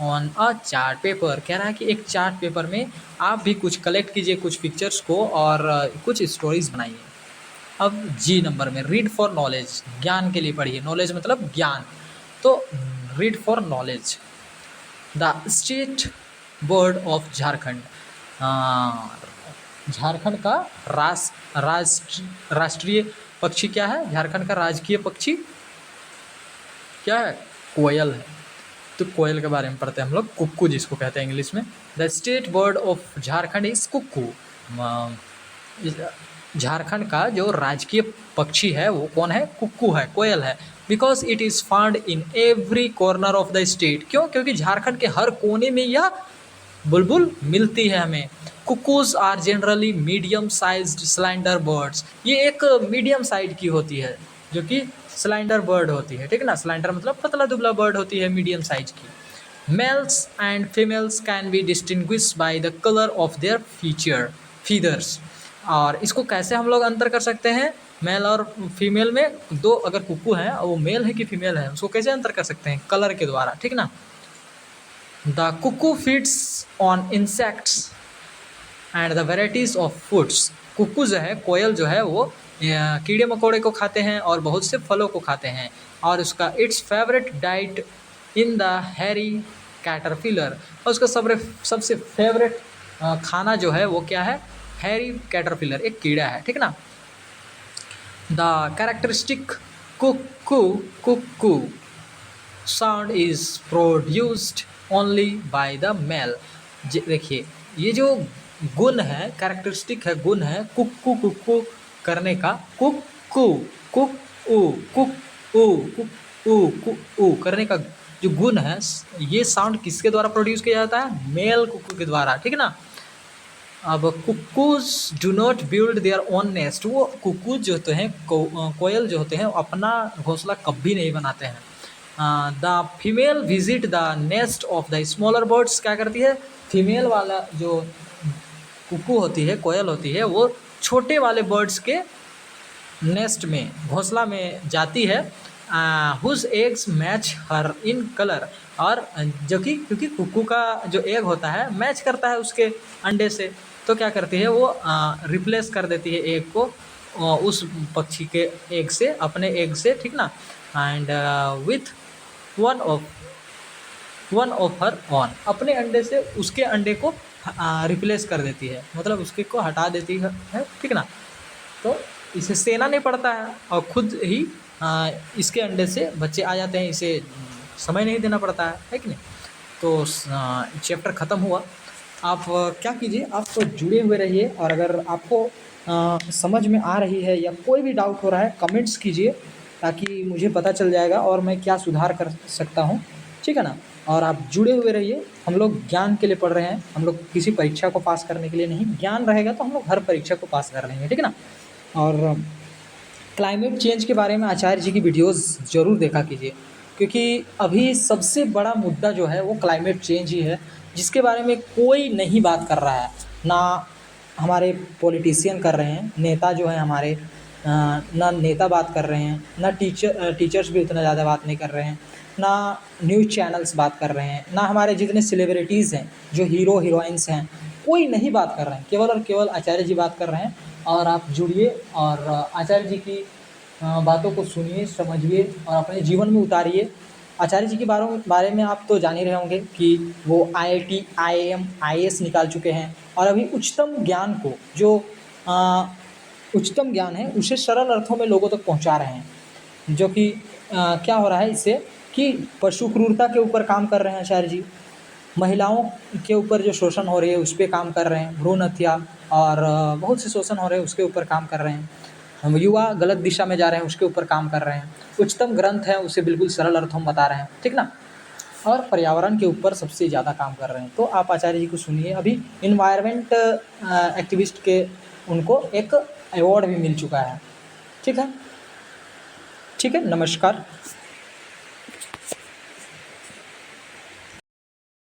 on a chart paper, कह रहा है कि एक चार्ट पेपर में आप भी कुछ कलेक्ट कीजिए कुछ पिक्चर्स को और कुछ स्टोरीज बनाइए। अब जी नंबर में, रीड फॉर नॉलेज, ज्ञान के लिए पढ़िए, नॉलेज मतलब ज्ञान, तो read for knowledge, the state board of Jharkhand, Jharkhand का राष्ट्रीय पक्षी क्या है, झारखंड का राजकीय पक्षी क्या है, कोयल है। तो कोयल के बारे में पढ़ते हैं हम लोग, कुक्कू जिसको कहते हैं इंग्लिश में, the state bird of Jharkhand is cuckoo, Jharkhand का जो राजकीय पक्षी है वो कौन है, कुक्कू है, कोयल है, because it is found in every corner of the state, क्यों, क्योंकि झारखंड के हर कोने में यह बुलबुल मिलती है हमें। Cuckoos are generally medium sized slender birds, ये एक मीडियम साइज की होती है जो कि स्लाइंडर बर्ड होती है, ठीक है ना, स्लाइंडर मतलब पतला दुबला बर्ड होती है मीडियम साइज की। Mails and females can be distinguish by the colour of their feathers, और इसको कैसे हम लोग अंतर कर सकते हैं, मेल और फीमेल में, दो अगर कुक्कू हैं और वो मेल है कि फीमेल है, उसको कैसे अंतर कर सकते हैं, कलर के द्वारा, ठीक ना। The cuckoo feeds on insects and the varieties of foods, cuckoo जो है, कोयल जो है वो कीड़े मकोड़े को खाते हैं और बहुत से फलों को खाते हैं। और उसका it's favourite diet in the Harry caterpillar, और उसका सबसे फेवरेट खाना जो है वो क्या है? हैरी कैटरपिलर, एक कीड़ा है, ठीक ना। The characteristic cuckoo cuckoo sound is produced only by the male. देखिए, ये जो गुण है, कैरेक्टरिस्टिक है, गुण है कुक्कू कुक्कू करने का, कुक्कू कुक ऊ कुक ऊ कुक ऊ कुक ऊ करने का जो गुण है, ये साउंड किसके द्वारा प्रोड्यूस किया जाता है? मेल कुक्कू के द्वारा, ठीक है ना। अब cuckoos do not build their own nest, वो कुक्कूज जो होते हैं, कोयल जो होते हैं, अपना घोंसला कभी नहीं बनाते हैं। The female visit the nest of the smaller birds, क्या करती है? फीमेल वाला जो कुक्कू होती है, कोयल होती है, वो छोटे वाले बर्ड्स के नेस्ट में, घोंसला में जाती है। Whose eggs match her in colour, और जो कि क्योंकि कुक्कू का जो एग होता है मैच करता है उसके अंडे से, तो क्या करती है वो रिप्लेस कर देती है एग को उस पक्षी के एग से, अपने एग से, ठीक ना। And with one of her on, अपने अंडे से उसके अंडे को रिप्लेस कर देती है, मतलब उसके को हटा देती है, ठीक ना। तो इसे सेना नहीं पड़ता है और खुद ही इसके अंडे से बच्चे आ जाते हैं, इसे समय नहीं देना पड़ता है कि नहीं। तो चैप्टर ख़त्म हुआ। आप क्या कीजिए, आप तो जुड़े हुए रहिए, और अगर आपको समझ में आ रही है या कोई भी डाउट हो रहा है, कमेंट्स कीजिए, ताकि मुझे पता चल जाएगा और मैं क्या सुधार कर सकता हूँ, ठीक है ना। और आप जुड़े हुए रहिए, हम लोग ज्ञान के लिए पढ़ रहे हैं, हम लोग किसी परीक्षा को पास करने के लिए नहीं, ज्ञान रहेगा तो हम लोग हर परीक्षा को पास कर लेंगे, ठीक है ना। और क्लाइमेट चेंज के बारे में आचार्य जी की वीडियोस ज़रूर देखा कीजिए, क्योंकि अभी सबसे बड़ा मुद्दा जो है वो क्लाइमेट चेंज ही है, जिसके बारे में कोई नहीं बात कर रहा है। ना हमारे पॉलिटिशियन कर रहे हैं, नेता जो हैं हमारे, ना नेता बात कर रहे हैं, ना टीचर्स भी उतना ज़्यादा बात नहीं कर रहे हैं, ना न्यूज़ चैनल्स बात कर रहे हैं, ना हमारे जितने सेलिब्रिटीज़ हैं, जो हीरो हीरोइंस हैं, कोई नहीं बात कर रहे हैं, केवल और केवल आचार्य जी बात कर रहे हैं। और आप जुड़िए और आचार्य जी की बातों को सुनिए, समझिए और अपने जीवन में उतारिए। आचार्य जी के बारे में आप तो जान ही रहे होंगे कि वो IIT IIM IAS निकाल चुके हैं, और अभी उच्चतम ज्ञान को, जो उच्चतम ज्ञान है, उसे सरल अर्थों में लोगों तक पहुंचा रहे हैं। जो कि क्या हो रहा है इससे, कि पशु क्रूरता के ऊपर काम कर रहे हैं आचार्य जी, महिलाओं के ऊपर जो शोषण हो रही है उस पे काम कर रहे हैं, भ्रूण हत्या और बहुत से शोषण हो रहे हैं उसके ऊपर काम कर रहे हैं। हम युवा गलत दिशा में जा रहे हैं उसके ऊपर काम कर रहे हैं। उच्चतम ग्रंथ है उसे बिल्कुल सरल अर्थों में बता रहे हैं, ठीक ना। और पर्यावरण के ऊपर सबसे ज़्यादा काम कर रहे हैं। तो आप आचार्य जी को सुनिए। अभी इन्वायरमेंट एक्टिविस्ट के उनको एक अवार्ड भी मिल चुका है, ठीक है। ठीक है, नमस्कार।